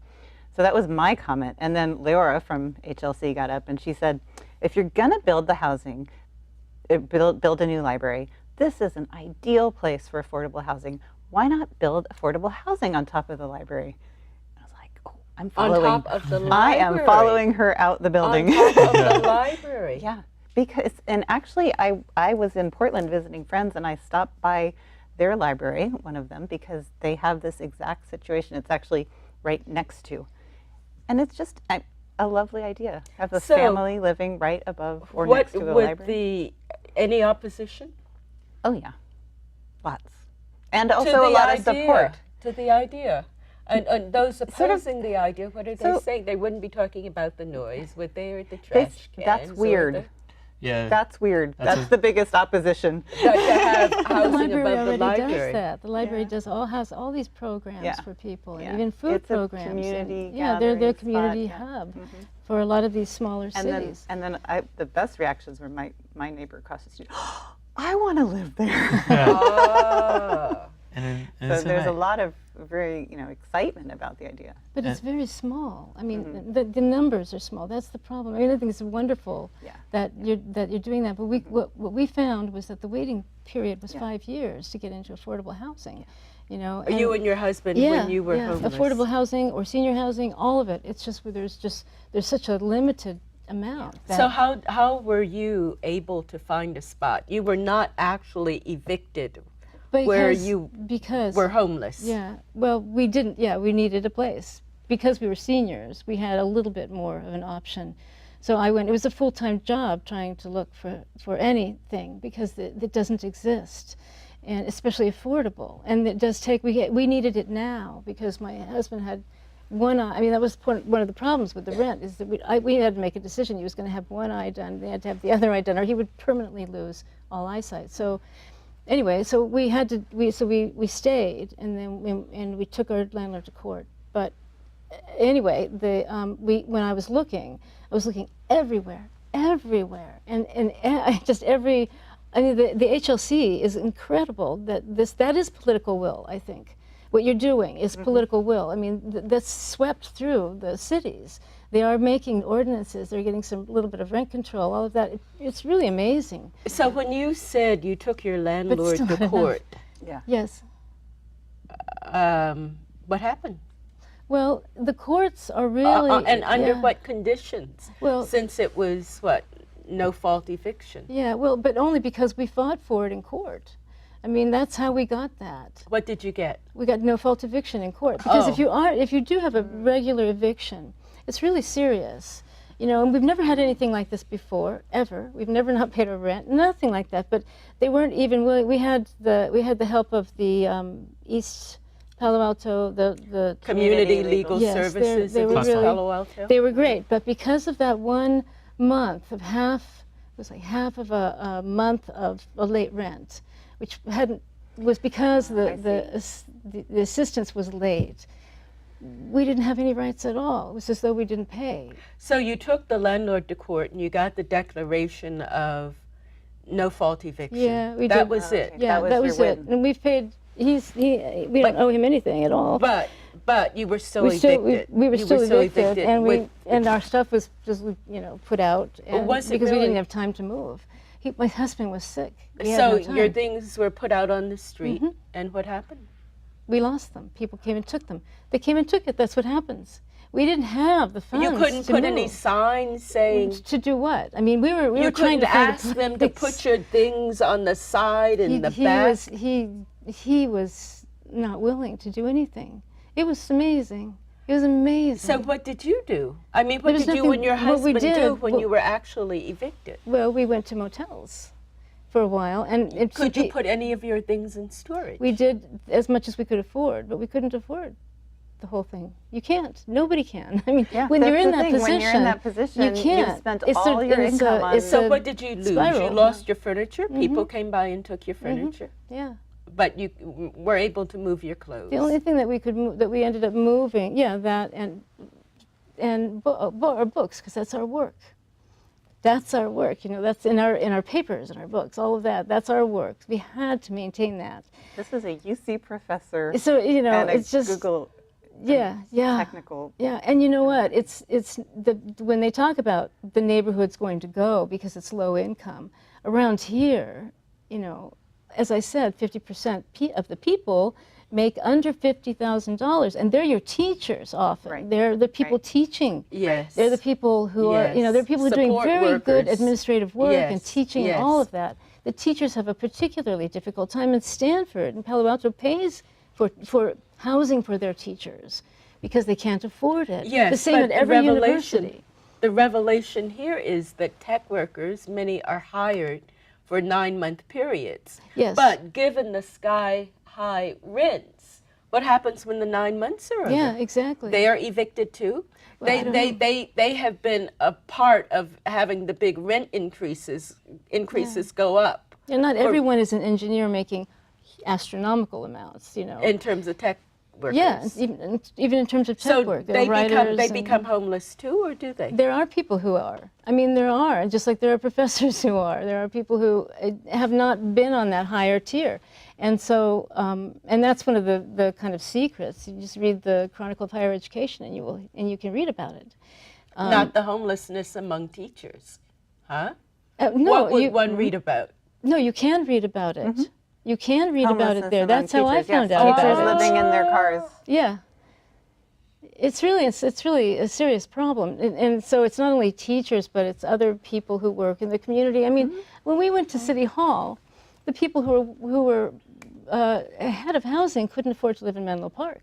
[SPEAKER 2] So that was my comment. And then Leora from HLC got up and she said, if you're going to build the housing, build a new library, this is an ideal place for affordable housing. Why not build affordable housing on top of the library? I was like, oh, I'm following.
[SPEAKER 1] On top of the library.
[SPEAKER 2] I am following her out the building.
[SPEAKER 1] On top of the library.
[SPEAKER 2] Yeah, because, and actually I was in Portland visiting friends, and I stopped by their library, one of them, because they have this exact situation. It's actually right next to. And it's just a lovely idea. Have a family living right above or next to a library.
[SPEAKER 1] Any opposition?
[SPEAKER 2] Oh yeah, lots. And also a lot of support.
[SPEAKER 1] To the idea. And those opposing the idea, what are they saying? They wouldn't be talking about the noise, would they, or the trash cans?
[SPEAKER 2] That's weird.
[SPEAKER 4] Yeah.
[SPEAKER 2] That's weird. That's the biggest opposition.
[SPEAKER 1] To have housing
[SPEAKER 3] the library
[SPEAKER 1] above the
[SPEAKER 3] already
[SPEAKER 1] library.
[SPEAKER 3] does that. The library has all these programs for people, and even food
[SPEAKER 2] it's
[SPEAKER 3] programs.
[SPEAKER 2] A community
[SPEAKER 3] they're their
[SPEAKER 2] gathering
[SPEAKER 3] community
[SPEAKER 2] spot,
[SPEAKER 3] hub for a lot of these smaller cities.
[SPEAKER 2] And then the best reactions were my neighbor across the street. I want to live there.
[SPEAKER 1] Oh.
[SPEAKER 4] And
[SPEAKER 2] so there's a lot of very, excitement about the idea.
[SPEAKER 3] But it's very small. I mean, the numbers are small. That's the problem. I mean, I think it's wonderful that you're doing that. But what we found was that the waiting period was 5 years to get into affordable housing.
[SPEAKER 1] You and your husband when you were homeless.
[SPEAKER 3] Affordable housing or senior housing, all of it. It's just where there's such a limited amount.
[SPEAKER 1] So how were you able to find a spot? You were not actually evicted where you were homeless.
[SPEAKER 3] Yeah, well, we didn't, we needed a place. Because we were seniors, we had a little bit more of an option. So I went, it was a full-time job trying to look for anything because it doesn't exist, and especially affordable. And it does take, we needed it now because my husband had one eye. I mean, that was one of the problems with the rent is that we had to make a decision. He was going to have one eye done, they had to have the other eye done, or he would permanently lose all eyesight. So anyway, so we had to, we stayed, and then we took our landlord to court. But anyway, when I was looking everywhere, and I mean, the HLC is incredible. That is political will, I think. What you're doing is political will. I mean, that's swept through the cities. They are making ordinances. They're getting some little bit of rent control. All of that. It's really amazing.
[SPEAKER 1] So when you said you took your landlord to court,
[SPEAKER 3] yes.
[SPEAKER 1] What happened?
[SPEAKER 3] Well, the courts are really
[SPEAKER 1] and under what conditions? Well, since it was no fault eviction.
[SPEAKER 3] Yeah. Well, but only because we fought for it in court. I mean, that's how we got that.
[SPEAKER 1] What did you get?
[SPEAKER 3] We got no fault eviction in court because if you do have a regular eviction, it's really serious. And we've never had anything like this before, ever. We've never not paid our rent, nothing like that. But they weren't even willing. We had the help of the East Palo Alto, the
[SPEAKER 1] Community Legal Services
[SPEAKER 3] they were
[SPEAKER 1] of East Palo Alto.
[SPEAKER 3] They were great, but because of that 1 month of half of a month of a late rent, which was because the assistance was late. We didn't have any rights at all. It was as though we didn't pay.
[SPEAKER 1] So you took the landlord to court and you got the declaration of no fault eviction.
[SPEAKER 3] Yeah, we did.
[SPEAKER 1] That was it.
[SPEAKER 3] Yeah, that was it. And we've paid. We don't owe him anything at all.
[SPEAKER 1] But you were still evicted.
[SPEAKER 3] We were still evicted, and our stuff was just put out because we didn't have time to move. My husband was sick.
[SPEAKER 1] So your things were put out on the street, and what happened?
[SPEAKER 3] We lost them. People came and took them. They came and took it. That's what happens. We didn't have the funds.
[SPEAKER 1] You couldn't put any signs saying
[SPEAKER 3] to do what? I mean, we were trying to
[SPEAKER 1] ask them to put your things on the side and the back.
[SPEAKER 3] He was not willing to do anything. It was amazing. It was amazing.
[SPEAKER 1] So what did you do? I mean, what did you and your husband do when you were actually evicted?
[SPEAKER 3] Well, we went to motels for a while.
[SPEAKER 1] Could you put any of your things in storage?
[SPEAKER 3] We did as much as we could afford, but we couldn't afford the whole thing. You can't. Nobody can. I mean, when you're in that position, you can't.
[SPEAKER 2] You've spent all your income on.
[SPEAKER 1] So what did you lose? You lost your furniture? People came by and took your furniture?
[SPEAKER 3] Yeah.
[SPEAKER 1] But you were able to move your clothes.
[SPEAKER 3] The only thing that we could that we ended up moving, that and our books, because that's our work. That's our work. That's in our papers and our books. All of that. That's our work. We had to maintain that.
[SPEAKER 2] This is a UC professor.
[SPEAKER 3] So
[SPEAKER 2] and
[SPEAKER 3] it's just
[SPEAKER 2] Google.
[SPEAKER 3] Technical. Yeah, and you know what? It's when they talk about the neighborhood's going to go because it's low income. Around here, as I said, 50% of the people make under $50,000, and they're your teachers often.
[SPEAKER 2] Right.
[SPEAKER 3] They're the people teaching.
[SPEAKER 1] Yes.
[SPEAKER 3] They're the people who are, they're people who are doing very good administrative work and teaching and all of that. The teachers have a particularly difficult time. And Stanford and Palo Alto pays for housing for their teachers because they can't afford it.
[SPEAKER 1] Yes,
[SPEAKER 3] the same at every university.
[SPEAKER 1] The revelation here is that tech workers, many are hired for 9-month periods.
[SPEAKER 3] Yes.
[SPEAKER 1] But given the sky-high rents, what happens when the 9 months are over?
[SPEAKER 3] Yeah, exactly.
[SPEAKER 1] They are evicted too? Well, they have been a part of having the big rent increases go up.
[SPEAKER 3] And not everyone is an engineer making astronomical amounts,
[SPEAKER 1] In terms of tech workers.
[SPEAKER 3] Yeah, even in terms of tech
[SPEAKER 1] So
[SPEAKER 3] work, there
[SPEAKER 1] they
[SPEAKER 3] are writers.
[SPEAKER 1] they
[SPEAKER 3] and-
[SPEAKER 1] become homeless too, or do they?
[SPEAKER 3] There are people who are. I mean, there are, just like there are professors who are. There are people who have not been on that higher tier. And so, and that's one of the kind of secrets. You just read the Chronicle of Higher Education and you can read about it.
[SPEAKER 1] Not the homelessness among teachers, huh?
[SPEAKER 3] No,
[SPEAKER 1] What would one read about?
[SPEAKER 3] No, you can read about it. You can read about it
[SPEAKER 2] Homelessness
[SPEAKER 3] there.
[SPEAKER 2] among
[SPEAKER 3] That's how I
[SPEAKER 2] teachers,
[SPEAKER 3] found
[SPEAKER 2] yes.
[SPEAKER 3] out
[SPEAKER 2] Teachers
[SPEAKER 3] about it.
[SPEAKER 2] living in their cars.
[SPEAKER 3] Yeah. It's really a serious problem. And so it's not only teachers, but it's other people who work in the community. I mean, when we went to City Hall, the people who were head of housing couldn't afford to live in Menlo Park.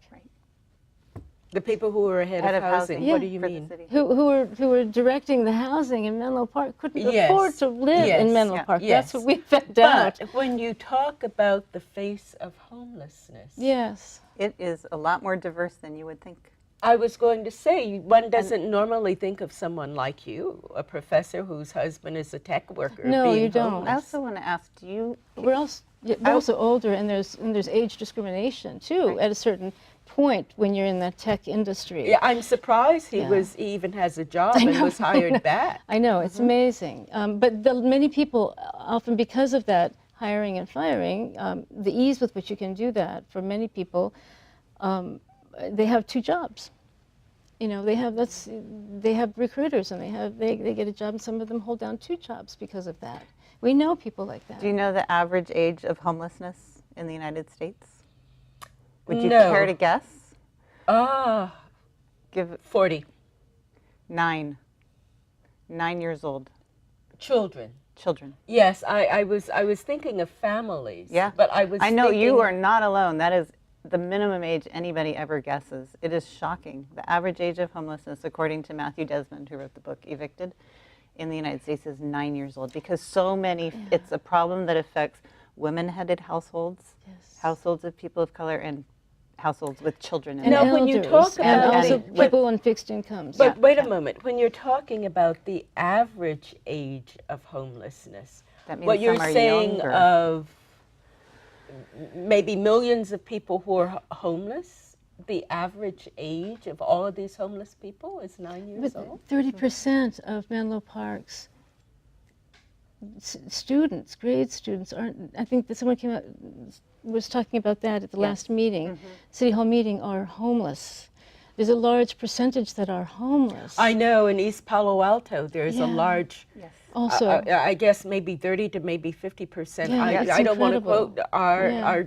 [SPEAKER 1] The people who are ahead of housing.
[SPEAKER 3] Yeah.
[SPEAKER 1] What do you
[SPEAKER 2] for the
[SPEAKER 1] mean?
[SPEAKER 2] city.
[SPEAKER 3] Who were directing the housing in Menlo Park couldn't
[SPEAKER 1] Yes.
[SPEAKER 3] afford to live
[SPEAKER 1] Yes.
[SPEAKER 3] in Menlo
[SPEAKER 2] Yeah.
[SPEAKER 3] Park.
[SPEAKER 1] Yes.
[SPEAKER 3] That's what we found out.
[SPEAKER 1] But when you talk about the face of homelessness,
[SPEAKER 3] Yes.
[SPEAKER 2] It is a lot more diverse than you would think.
[SPEAKER 1] I was going to say, one doesn't normally think of someone like you, a professor whose husband is a tech worker.
[SPEAKER 3] No,
[SPEAKER 1] being
[SPEAKER 3] you don't.
[SPEAKER 1] homeless.
[SPEAKER 2] I also want to ask, do you,
[SPEAKER 3] We're also older, and there's age discrimination too at a certain point when you're in the tech industry.
[SPEAKER 1] Yeah, I'm surprised he
[SPEAKER 3] Yeah.
[SPEAKER 1] even has a job and was hired back.
[SPEAKER 3] I know, it's amazing. But many people, often because of that hiring and firing, the ease with which you can do that, for many people, they have two jobs. You know, they have recruiters, and they get a job, and some of them hold down two jobs because of that. We know people like that.
[SPEAKER 2] do you know the average age of homelessness in the United States? Would you
[SPEAKER 1] No.
[SPEAKER 2] care to guess?
[SPEAKER 1] Ah,
[SPEAKER 2] Give
[SPEAKER 1] 40
[SPEAKER 2] 9 years old
[SPEAKER 1] children.
[SPEAKER 2] children.
[SPEAKER 1] Yes, I was thinking of families.
[SPEAKER 2] Yeah.
[SPEAKER 1] But
[SPEAKER 2] I know you
[SPEAKER 1] thinking-
[SPEAKER 2] are not alone. That is the minimum age anybody ever guesses. It is shocking. The average age of homelessness, according to Matthew Desmond, who wrote the book Evicted, in the United States is 9 years old, because so many, it's a problem that affects women-headed households, households of people of color, and households with children in
[SPEAKER 3] And
[SPEAKER 1] Now,
[SPEAKER 2] them.
[SPEAKER 1] when you
[SPEAKER 3] elders,
[SPEAKER 1] talk
[SPEAKER 3] and
[SPEAKER 1] about
[SPEAKER 3] also
[SPEAKER 1] the-
[SPEAKER 3] people on fixed incomes.
[SPEAKER 1] But wait a moment. When you're talking about the average age of homelessness,
[SPEAKER 2] That means
[SPEAKER 1] what you're
[SPEAKER 2] some are
[SPEAKER 1] saying
[SPEAKER 2] younger.
[SPEAKER 1] of maybe millions of people who are homeless, the average age of all of these homeless people is 9 years
[SPEAKER 3] But
[SPEAKER 1] old?
[SPEAKER 3] 30% of Menlo Park's students, grade students, aren't. I think that someone came out was talking about that at the last meeting, City Hall meeting, are homeless. There's a large percentage that are homeless.
[SPEAKER 1] I know in East Palo Alto there's a
[SPEAKER 3] Yeah.
[SPEAKER 1] large,
[SPEAKER 2] Yes.
[SPEAKER 3] Also,
[SPEAKER 1] I guess maybe 30 to maybe 50%.
[SPEAKER 3] Yeah,
[SPEAKER 1] I,
[SPEAKER 3] it's
[SPEAKER 1] I don't want to
[SPEAKER 3] incredible.
[SPEAKER 1] quote our
[SPEAKER 3] Yeah.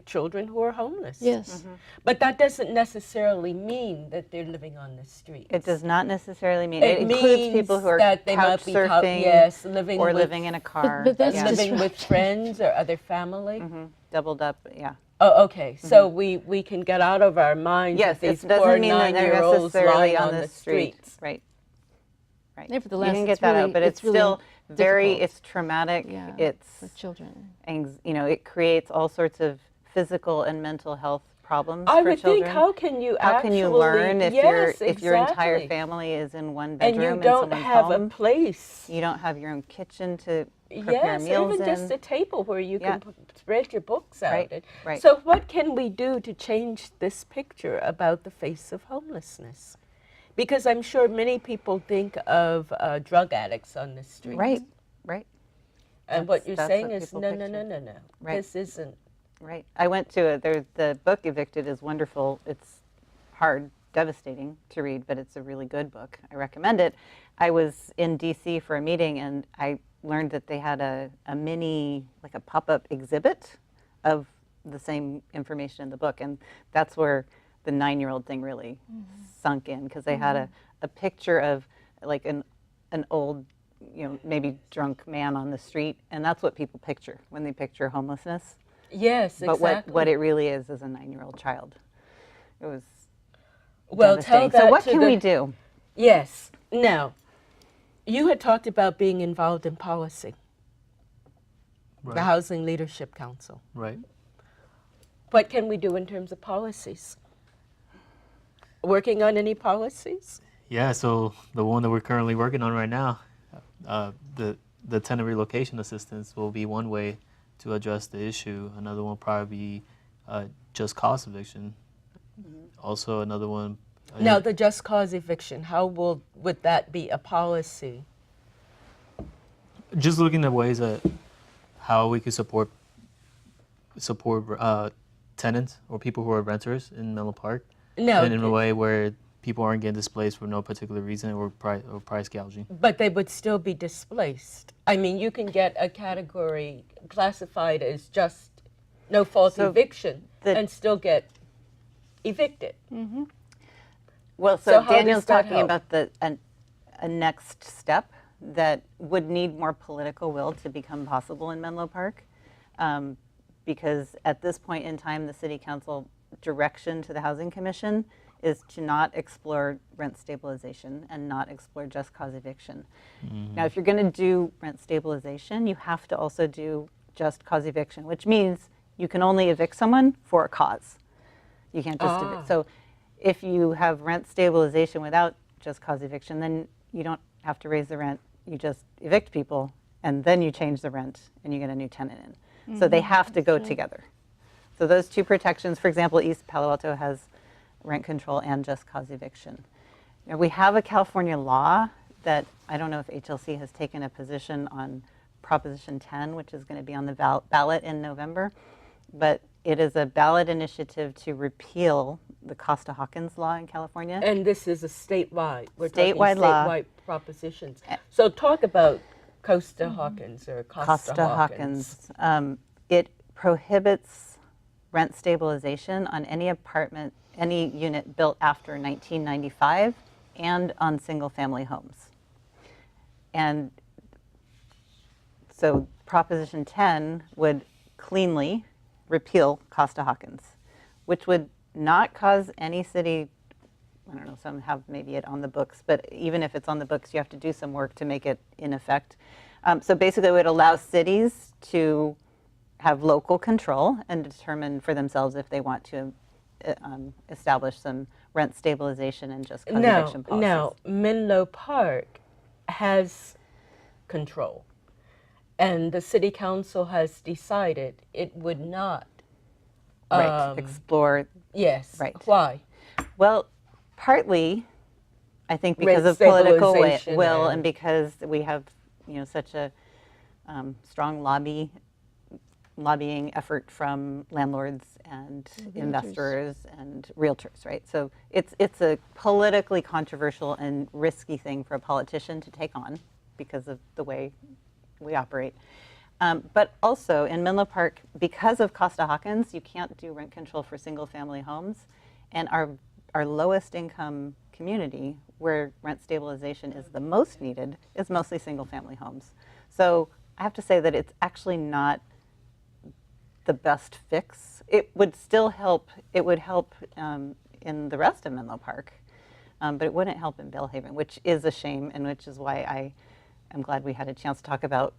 [SPEAKER 1] children who are homeless.
[SPEAKER 3] yes.
[SPEAKER 1] But that doesn't necessarily mean that they're living on the street.
[SPEAKER 2] It does not necessarily mean,
[SPEAKER 1] It
[SPEAKER 2] it includes
[SPEAKER 1] means
[SPEAKER 2] people who are
[SPEAKER 1] that they
[SPEAKER 2] couch
[SPEAKER 1] might be
[SPEAKER 2] surfing
[SPEAKER 1] yes, living
[SPEAKER 2] or
[SPEAKER 1] with,
[SPEAKER 2] living in a car.
[SPEAKER 3] but that's
[SPEAKER 2] yeah.
[SPEAKER 1] living with
[SPEAKER 3] disruptive.
[SPEAKER 1] friends or other family.
[SPEAKER 2] Doubled up, yeah.
[SPEAKER 1] Oh, okay. So we can get out of our minds
[SPEAKER 2] Yes,
[SPEAKER 1] that these
[SPEAKER 2] it
[SPEAKER 1] poor
[SPEAKER 2] doesn't mean that they're
[SPEAKER 1] 9-year-olds
[SPEAKER 2] necessarily
[SPEAKER 1] lying
[SPEAKER 2] on the street.
[SPEAKER 1] streets.
[SPEAKER 2] Right. Right.
[SPEAKER 3] Nevertheless,
[SPEAKER 2] you can get
[SPEAKER 3] it's
[SPEAKER 2] that
[SPEAKER 3] really-
[SPEAKER 2] out, but
[SPEAKER 3] it's
[SPEAKER 2] it's
[SPEAKER 3] really
[SPEAKER 2] still very,
[SPEAKER 3] difficult.
[SPEAKER 2] it's traumatic.
[SPEAKER 3] Yeah,
[SPEAKER 2] It's,
[SPEAKER 3] for children.
[SPEAKER 2] you know, it creates all sorts of physical and mental health problems
[SPEAKER 1] I
[SPEAKER 2] for
[SPEAKER 1] would
[SPEAKER 2] children.
[SPEAKER 1] think, how can you
[SPEAKER 2] How
[SPEAKER 1] actually
[SPEAKER 2] can you learn if
[SPEAKER 1] yes,
[SPEAKER 2] if your entire
[SPEAKER 1] exactly.
[SPEAKER 2] family is in one
[SPEAKER 1] and
[SPEAKER 2] bedroom
[SPEAKER 1] you
[SPEAKER 2] in
[SPEAKER 1] don't
[SPEAKER 2] someone's
[SPEAKER 1] have
[SPEAKER 2] home?
[SPEAKER 1] a place?
[SPEAKER 2] You don't have your own kitchen to prepare
[SPEAKER 1] Yes,
[SPEAKER 2] meals
[SPEAKER 1] even
[SPEAKER 2] in.
[SPEAKER 1] just a table where you
[SPEAKER 2] Yeah.
[SPEAKER 1] can spread your books out.
[SPEAKER 2] Right, right.
[SPEAKER 1] So what can we do to change this picture about the face of homelessness? Because I'm sure many people think of drug addicts on the street.
[SPEAKER 2] Right, right,
[SPEAKER 1] And what
[SPEAKER 2] That's-
[SPEAKER 1] you're
[SPEAKER 2] that's
[SPEAKER 1] saying
[SPEAKER 2] what
[SPEAKER 1] is,
[SPEAKER 2] people
[SPEAKER 1] no, no,
[SPEAKER 2] picture.
[SPEAKER 1] no, no, no.
[SPEAKER 2] Right.
[SPEAKER 1] This isn't.
[SPEAKER 2] right. I went to the book Evicted is wonderful. It's hard, devastating to read, but it's a really good book. I recommend it. I was in DC for a meeting, and I learned that they had a mini, like a pop-up exhibit of the same information in the book, and that's where the 9-year-old thing really sunk in, because they had a picture of like an old, you know, maybe drunk man on the street, and that's what people picture when they picture homelessness.
[SPEAKER 1] Yes,
[SPEAKER 2] But
[SPEAKER 1] exactly.
[SPEAKER 2] what it really is a 9-year-old child. It was
[SPEAKER 1] well, tell
[SPEAKER 2] devastating.
[SPEAKER 1] that
[SPEAKER 2] So what
[SPEAKER 1] to
[SPEAKER 2] can
[SPEAKER 1] the,
[SPEAKER 2] we do?
[SPEAKER 1] Yes. Now, you had talked about being involved in policy, the
[SPEAKER 4] Right.
[SPEAKER 1] Housing Leadership Council.
[SPEAKER 4] Right.
[SPEAKER 1] What can we do in terms of policies? Working on any policies?
[SPEAKER 4] Yeah, so the one that we're currently working on right now, the tenant relocation assistance will be one way to address the issue. Another one will probably be just cause eviction. Also another one.
[SPEAKER 1] Now, the just cause eviction, how would that be a policy?
[SPEAKER 4] Just looking at ways that how we could support tenants or people who are renters in Menlo Park,
[SPEAKER 1] No,
[SPEAKER 4] and in a way where people aren't getting displaced for no particular reason or price gouging.
[SPEAKER 1] but they would still be displaced. I mean, you can get a category classified as just no fault
[SPEAKER 2] So
[SPEAKER 1] eviction
[SPEAKER 2] the-
[SPEAKER 1] and still get evicted.
[SPEAKER 2] Well,
[SPEAKER 1] So
[SPEAKER 2] so
[SPEAKER 1] how does
[SPEAKER 2] Daniel's
[SPEAKER 1] that
[SPEAKER 2] talking
[SPEAKER 1] help?
[SPEAKER 2] about a next step that would need more political will to become possible in Menlo Park. Because at this point in time, the city council direction to the Housing Commission is to not explore rent stabilization and not explore just cause eviction. Now, if you're going to do rent stabilization, you have to also do just cause eviction, which means you can only evict someone for a cause. You can't just evict. So if you have rent stabilization without just cause eviction, then you don't have to raise the rent. You just evict people, and then you change the rent, and you get a new tenant in. So they have to go together. So those two protections, for example, East Palo Alto has rent control and just cause eviction. Now, we have a California law that I don't know if HLC has taken a position on Proposition 10, which is going to be on the ballot in November, but it is a ballot initiative to repeal the Costa-Hawkins law in California.
[SPEAKER 1] And this is a statewide. We're
[SPEAKER 2] Statewide
[SPEAKER 1] talking
[SPEAKER 2] law.
[SPEAKER 1] statewide propositions. So talk about Costa-Hawkins or Costa-Hawkins.
[SPEAKER 2] Costa-Hawkins. It prohibits rent stabilization on any apartment, any unit built after 1995 and on single-family homes. And so Proposition 10 would cleanly repeal Costa-Hawkins, which would not cause any city, I don't know, some have maybe it on the books, but even if it's on the books, you have to do some work to make it in effect. So basically it would allow cities to have local control and determine for themselves if they want to establish some rent stabilization and just cause eviction policies.
[SPEAKER 1] Now, Menlo Park has control, and the city council has decided it would not.
[SPEAKER 2] Right, explore.
[SPEAKER 1] Yes.
[SPEAKER 2] Right.
[SPEAKER 1] Why?
[SPEAKER 2] Well, partly, I think because
[SPEAKER 1] Rent
[SPEAKER 2] of political
[SPEAKER 1] stabilization
[SPEAKER 2] will
[SPEAKER 1] and-
[SPEAKER 2] and because we have, such a strong lobbying effort from landlords and investors and realtors, right? So it's a politically controversial and risky thing for a politician to take on because of the way we operate. But also in Menlo Park, because of Costa-Hawkins, you can't do rent control for single-family homes, and our lowest income community, where rent stabilization is the most needed, is mostly single-family homes. So I have to say that it's actually not the best fix. It would still help. It would help in the rest of Menlo Park, but it wouldn't help in Bellhaven, which is a shame, and which is why I am glad we had a chance to talk about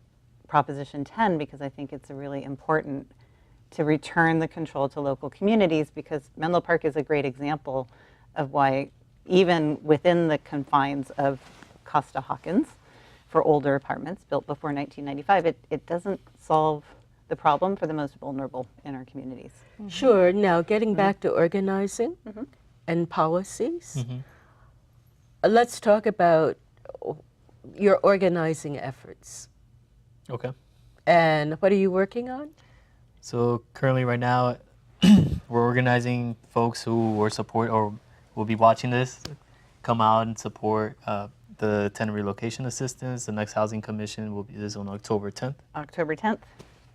[SPEAKER 2] Proposition 10, because I think it's really important to return the control to local communities, because Menlo Park is a great example of why, even within the confines of Costa-Hawkins, for older apartments built before 1995, it doesn't solve the problem for the most vulnerable in our communities.
[SPEAKER 1] Sure. Now, getting back to organizing and policies, let's talk about your organizing efforts.
[SPEAKER 4] Okay.
[SPEAKER 1] And what are you working on?
[SPEAKER 4] So currently right now, we're organizing folks who will support or will be watching this, come out and support the tenant relocation assistance. The next housing commission is on October 10th.
[SPEAKER 2] October 10th.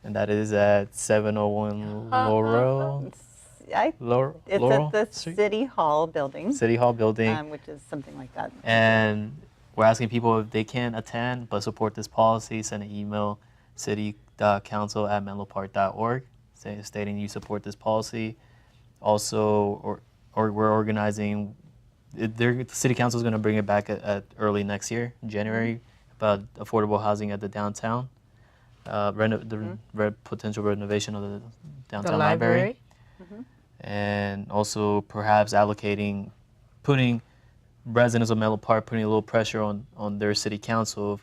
[SPEAKER 4] And that is at 701 Laurel.
[SPEAKER 2] It's
[SPEAKER 4] Laurel
[SPEAKER 2] at the
[SPEAKER 4] Street?
[SPEAKER 2] City Hall building,
[SPEAKER 4] City Hall building.
[SPEAKER 2] which is something like that.
[SPEAKER 4] And we're asking people if they can't attend but support this policy, send an email, city.council@menlopark.org, stating you support this policy. Also, or we're organizing, the city council is going to bring it back at early next year, in January, about affordable housing at the downtown, potential renovation of the downtown library. And also perhaps putting residents of Menlo Park, putting a little pressure on their city council of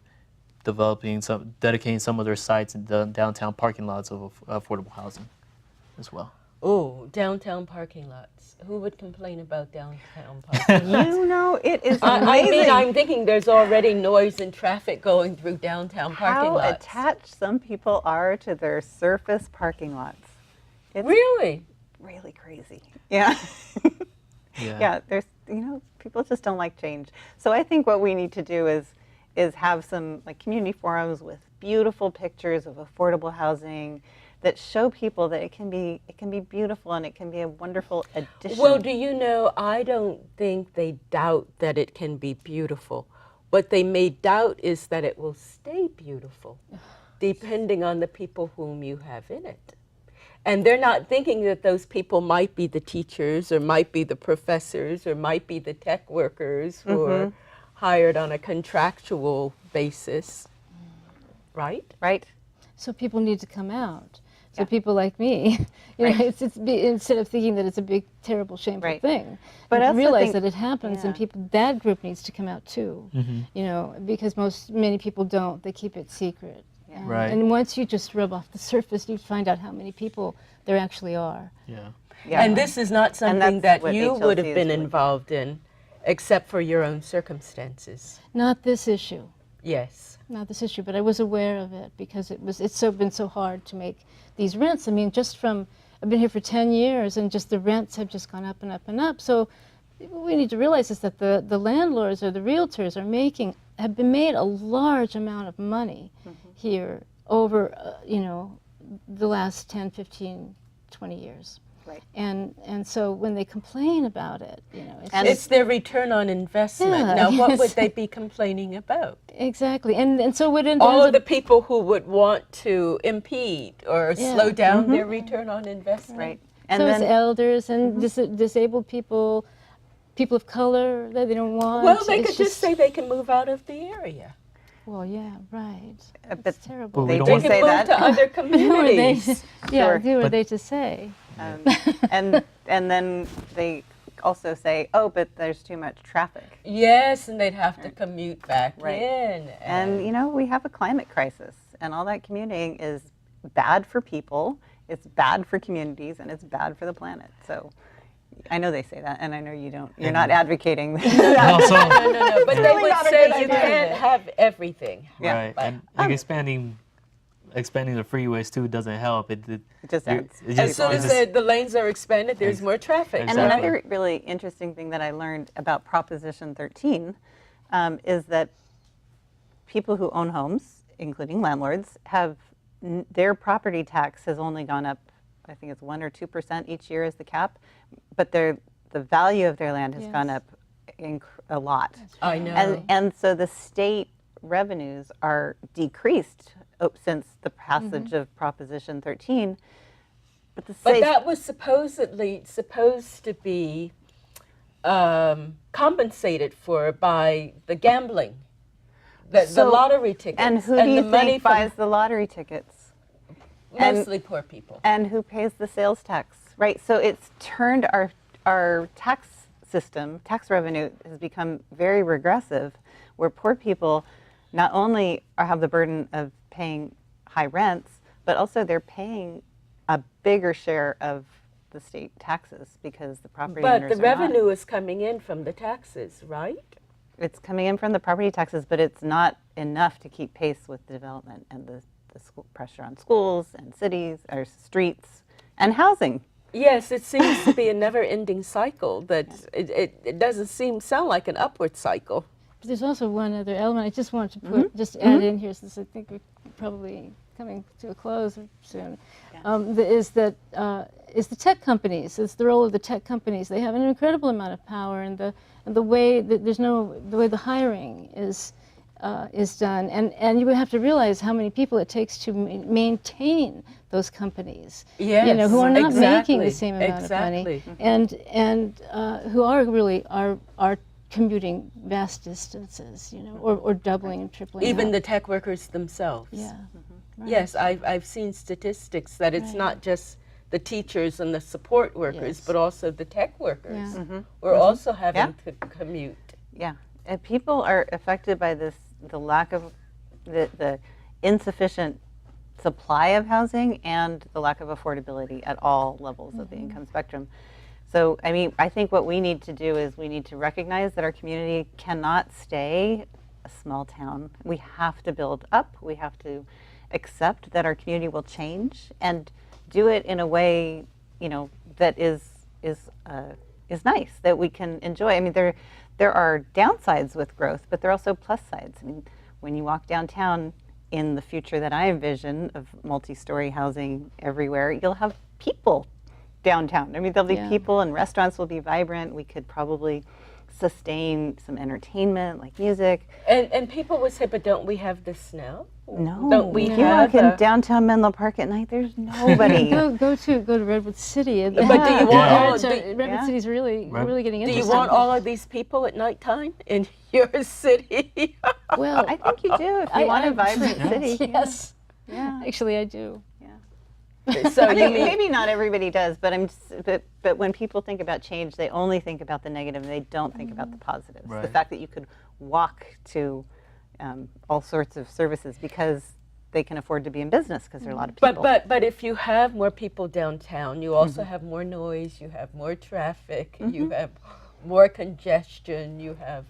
[SPEAKER 4] dedicating some of their sites in the downtown parking lots of affordable housing as well.
[SPEAKER 1] Oh, downtown parking lots. Who would complain about downtown parking lots?
[SPEAKER 2] You know, it is
[SPEAKER 1] I
[SPEAKER 2] amazing.
[SPEAKER 1] mean, I'm thinking there's already noise and traffic going through downtown parking
[SPEAKER 2] how
[SPEAKER 1] lots.
[SPEAKER 2] attached some people are to their surface parking lots. It's
[SPEAKER 1] Really?
[SPEAKER 2] really crazy. Yeah.
[SPEAKER 4] Yeah.
[SPEAKER 2] Yeah, there's, people just don't like change. So I think what we need to do is have some like community forums with beautiful pictures of affordable housing that show people that it can be beautiful and it can be a wonderful addition.
[SPEAKER 1] Well, do you know, I don't think they doubt that it can be beautiful. What they may doubt is that it will stay beautiful, depending on the people whom you have in it. And they're not thinking that those people might be the teachers or might be the professors or might be the tech workers who are hired on a contractual basis, right?
[SPEAKER 2] Right.
[SPEAKER 3] So people need to come out. So people like me, instead of thinking that it's a big, terrible, shameful thing,
[SPEAKER 2] But I also
[SPEAKER 3] realize
[SPEAKER 2] think-
[SPEAKER 3] that it happens, and that group needs to come out too. Because many people don't. They keep it secret.
[SPEAKER 4] Right.
[SPEAKER 3] And once you just rub off the surface, you find out how many people there actually are.
[SPEAKER 4] Yeah.
[SPEAKER 2] Yeah.
[SPEAKER 1] And this is not something
[SPEAKER 2] that's
[SPEAKER 1] that
[SPEAKER 2] what
[SPEAKER 1] you would have
[SPEAKER 2] HLC is
[SPEAKER 1] been
[SPEAKER 2] really-
[SPEAKER 1] involved in, except for your own circumstances.
[SPEAKER 3] Not this issue.
[SPEAKER 1] Yes.
[SPEAKER 3] Not this issue, but I was aware of it because it's been so hard to make these rents. I mean, I've been here for 10 years, and just the rents have just gone up and up and up. So what we need to realize is that the landlords or the realtors have been made a large amount of money here over the last 10, 15, 20 years.
[SPEAKER 2] Right.
[SPEAKER 3] And so when they complain about it,
[SPEAKER 1] It's their return on investment.
[SPEAKER 3] Yeah,
[SPEAKER 1] Now, what
[SPEAKER 3] yes.
[SPEAKER 1] would they be complaining about?
[SPEAKER 3] exactly. And so what
[SPEAKER 1] All
[SPEAKER 3] ends
[SPEAKER 1] of the
[SPEAKER 3] up,
[SPEAKER 1] people who would want to impede or slow down their return on investment.
[SPEAKER 2] Right.
[SPEAKER 3] And so it's elders and disabled people, people of color that they don't want.
[SPEAKER 1] Well, they
[SPEAKER 3] It's
[SPEAKER 1] could just say they can move out of the area.
[SPEAKER 3] Well, yeah, right.
[SPEAKER 2] But
[SPEAKER 3] It's terrible.
[SPEAKER 4] But we
[SPEAKER 2] they
[SPEAKER 4] don't
[SPEAKER 2] do
[SPEAKER 1] They
[SPEAKER 4] want-
[SPEAKER 1] can
[SPEAKER 2] say
[SPEAKER 1] move
[SPEAKER 2] that.
[SPEAKER 1] to other
[SPEAKER 3] Who are they?
[SPEAKER 1] communities.
[SPEAKER 3] Yeah,
[SPEAKER 2] Sure.
[SPEAKER 3] who are
[SPEAKER 4] But-
[SPEAKER 3] they to say?
[SPEAKER 2] And then they also say, oh, but there's too much traffic.
[SPEAKER 1] Yes, and they'd have to commute back
[SPEAKER 2] Right.
[SPEAKER 1] in.
[SPEAKER 2] And we have a climate crisis, and all that commuting is bad for people, it's bad for communities, and it's bad for the planet. So I know they say that, and I know you don't. You're not advocating that.
[SPEAKER 4] Also,
[SPEAKER 1] no, but they
[SPEAKER 2] really
[SPEAKER 1] would
[SPEAKER 2] not a
[SPEAKER 1] say
[SPEAKER 2] good
[SPEAKER 1] you
[SPEAKER 2] idea.
[SPEAKER 1] can't have everything.
[SPEAKER 2] Yeah.
[SPEAKER 4] right. And like expanding the freeways too doesn't help. It
[SPEAKER 2] just
[SPEAKER 4] you're-
[SPEAKER 2] adds.
[SPEAKER 4] it
[SPEAKER 1] As
[SPEAKER 4] just-
[SPEAKER 1] soon
[SPEAKER 4] it
[SPEAKER 1] as
[SPEAKER 4] just-
[SPEAKER 1] the lanes are expanded, there's more traffic.
[SPEAKER 2] And
[SPEAKER 4] Exactly.
[SPEAKER 2] another really interesting thing that I learned about Proposition 13 is that people who own homes, including landlords, have their property tax has only gone up, I think it's 1 or 2% each year is the cap, but the value of their land has gone up a lot.
[SPEAKER 1] I know.
[SPEAKER 2] And so the state revenues are decreased since the passage of Proposition 13. But the
[SPEAKER 1] But
[SPEAKER 2] state,
[SPEAKER 1] that was supposed to be compensated for by the gambling, the
[SPEAKER 2] So-
[SPEAKER 1] lottery tickets,
[SPEAKER 2] and who do
[SPEAKER 1] the
[SPEAKER 2] you
[SPEAKER 1] money
[SPEAKER 2] think buys the lottery tickets?
[SPEAKER 1] mostly poor people.
[SPEAKER 2] And who pays the sales tax, right? So it's turned our tax system, tax revenue has become very regressive, where poor people not only have the burden of paying high rents, but also they're paying a bigger share of the state taxes because the property
[SPEAKER 1] But
[SPEAKER 2] owners
[SPEAKER 1] the
[SPEAKER 2] are not.
[SPEAKER 1] revenue is coming in from the taxes, right?
[SPEAKER 2] It's coming in from the property taxes, but it's not enough to keep pace with the development and the school pressure on schools and cities or streets and housing.
[SPEAKER 1] Yes, it seems to be a never-ending cycle. That it doesn't sound like an upward cycle.
[SPEAKER 3] But there's also one other element I just wanted to put, just add in here, since I think we're probably coming to a close soon, is the tech companies. It's the role of the tech companies. They have an incredible amount of power, and the way that the way the hiring is done, and you would have to realize how many people it takes to maintain those companies.
[SPEAKER 1] Yes,
[SPEAKER 3] Who are not making the
[SPEAKER 1] exactly,
[SPEAKER 3] same amount of money,
[SPEAKER 1] exactly.
[SPEAKER 3] and who are really are commuting vast distances, or doubling and tripling.
[SPEAKER 1] Even
[SPEAKER 3] up.
[SPEAKER 1] the tech workers themselves.
[SPEAKER 3] Yeah. Right.
[SPEAKER 1] Yes, I've seen statistics that it's not just the teachers and the support workers,
[SPEAKER 3] Yes.
[SPEAKER 1] but also the tech workers
[SPEAKER 3] Yeah.
[SPEAKER 1] who are also having to commute.
[SPEAKER 2] Yeah, and people are affected by the lack of the insufficient supply of housing and the lack of affordability at all levels of the income spectrum. So, I mean, I think what we need to do is we need to recognize that our community cannot stay a small town. We have to build up. We have to accept that our community will change and do it in a way, you know, that is nice, that we can enjoy. I mean, there are downsides with growth, but there are also plus sides. I mean, when you walk downtown in the future that I envision of multi-story housing everywhere, you'll have people downtown. I mean, there'll be people and restaurants will be vibrant. We could probably sustain some entertainment like music.
[SPEAKER 1] And people would say, but don't we have this now?
[SPEAKER 2] No,
[SPEAKER 1] Don't we
[SPEAKER 2] you
[SPEAKER 1] have
[SPEAKER 2] walk in downtown Menlo Park at night, there's nobody.
[SPEAKER 3] go to Redwood City. And
[SPEAKER 1] But do you want all,
[SPEAKER 3] Redwood City's really getting
[SPEAKER 1] do
[SPEAKER 3] interesting.
[SPEAKER 1] you want all of these people at nighttime in your city?
[SPEAKER 3] Well,
[SPEAKER 2] I think you do if you want a vibrant city.
[SPEAKER 3] Yes.
[SPEAKER 2] Yeah.
[SPEAKER 3] Actually, I do.
[SPEAKER 1] So
[SPEAKER 2] I
[SPEAKER 1] you
[SPEAKER 2] mean,
[SPEAKER 1] mean,
[SPEAKER 2] maybe not everybody does, but but when people think about change, they only think about the negative and they don't think about the positives. The
[SPEAKER 4] Right.
[SPEAKER 2] fact that you could walk to all sorts of services because they can afford to be in business because there are a lot of people.
[SPEAKER 1] but if you have more people downtown, you also have more noise, you have more traffic, you have more congestion, you have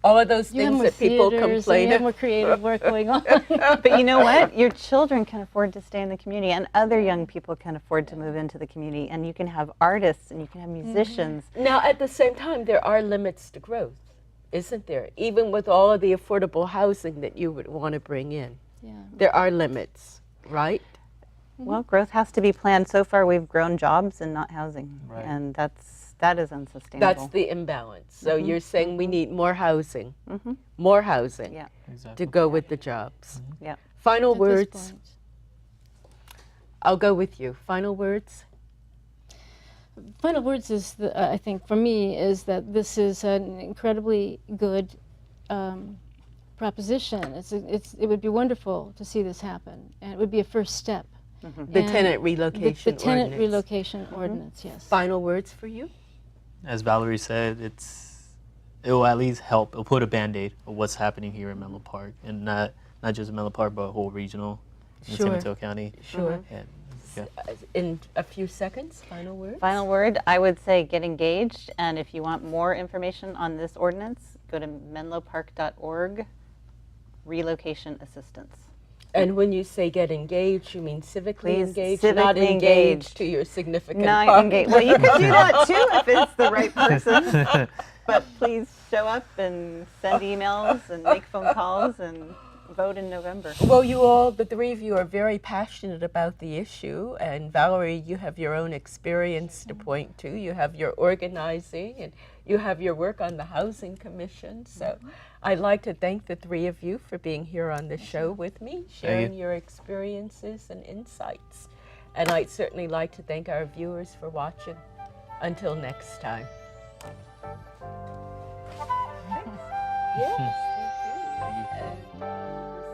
[SPEAKER 1] all of those
[SPEAKER 3] You have
[SPEAKER 1] things
[SPEAKER 3] more
[SPEAKER 1] that people
[SPEAKER 3] theaters,
[SPEAKER 1] complain
[SPEAKER 3] you have more creative work going on.
[SPEAKER 2] But you know what? Your children can afford to stay in the community, and other young people can afford to move into the community, and you can have artists and you can have musicians.
[SPEAKER 1] Now, at the same time, there are limits to growth, isn't there? Even with all of the affordable housing that you would want to bring in,
[SPEAKER 3] Yeah.
[SPEAKER 1] there are limits, right?
[SPEAKER 2] Well, growth has to be planned. So far, we've grown jobs and not housing,
[SPEAKER 4] Right.
[SPEAKER 2] and that is unsustainable.
[SPEAKER 1] That's the imbalance. So you're saying we need more housing, more housing
[SPEAKER 2] Yeah.
[SPEAKER 4] Exactly.
[SPEAKER 1] to go with the jobs.
[SPEAKER 2] Yeah.
[SPEAKER 1] Final
[SPEAKER 3] At this
[SPEAKER 1] words.
[SPEAKER 3] point.
[SPEAKER 1] I'll go with you. Final words.
[SPEAKER 3] Final words is, I think, for me, is that this is an incredibly good proposition. It would be wonderful to see this happen, and it would be a first step.
[SPEAKER 1] The
[SPEAKER 3] And
[SPEAKER 1] tenant relocation
[SPEAKER 3] the tenant
[SPEAKER 1] ordinance.
[SPEAKER 3] relocation ordinance, yes.
[SPEAKER 1] Final words for you?
[SPEAKER 4] As Valerie said, it will at least help. It'll put a Band-Aid of what's happening here in Menlo Park, and not just in Menlo Park, but whole regional in
[SPEAKER 1] Sure.
[SPEAKER 4] San Mateo County.
[SPEAKER 1] Sure.
[SPEAKER 4] And, yeah.
[SPEAKER 1] In a few seconds, final words?
[SPEAKER 2] Final word, I would say get engaged, and if you want more information on this ordinance, go to menlopark.org, relocation assistance.
[SPEAKER 1] And when you say get engaged, you mean civically
[SPEAKER 2] Please,
[SPEAKER 1] engaged, not
[SPEAKER 2] civically
[SPEAKER 1] engaged
[SPEAKER 2] engaged.
[SPEAKER 1] to your significant
[SPEAKER 2] Not
[SPEAKER 1] other.
[SPEAKER 2] engaged. Well, you can do that too if it's the right person. But please show up and send emails and make phone calls and vote in November.
[SPEAKER 1] Well, you all, the three of you, are very passionate about the issue. And Valerie, you have your own experience to point to. You have your organizing and you have your work on the Housing Commission. So I'd like to thank the three of you for being here on the show with me, sharing your experiences and insights. And I'd certainly like to thank our viewers for watching. Until next time. Yes, thank you.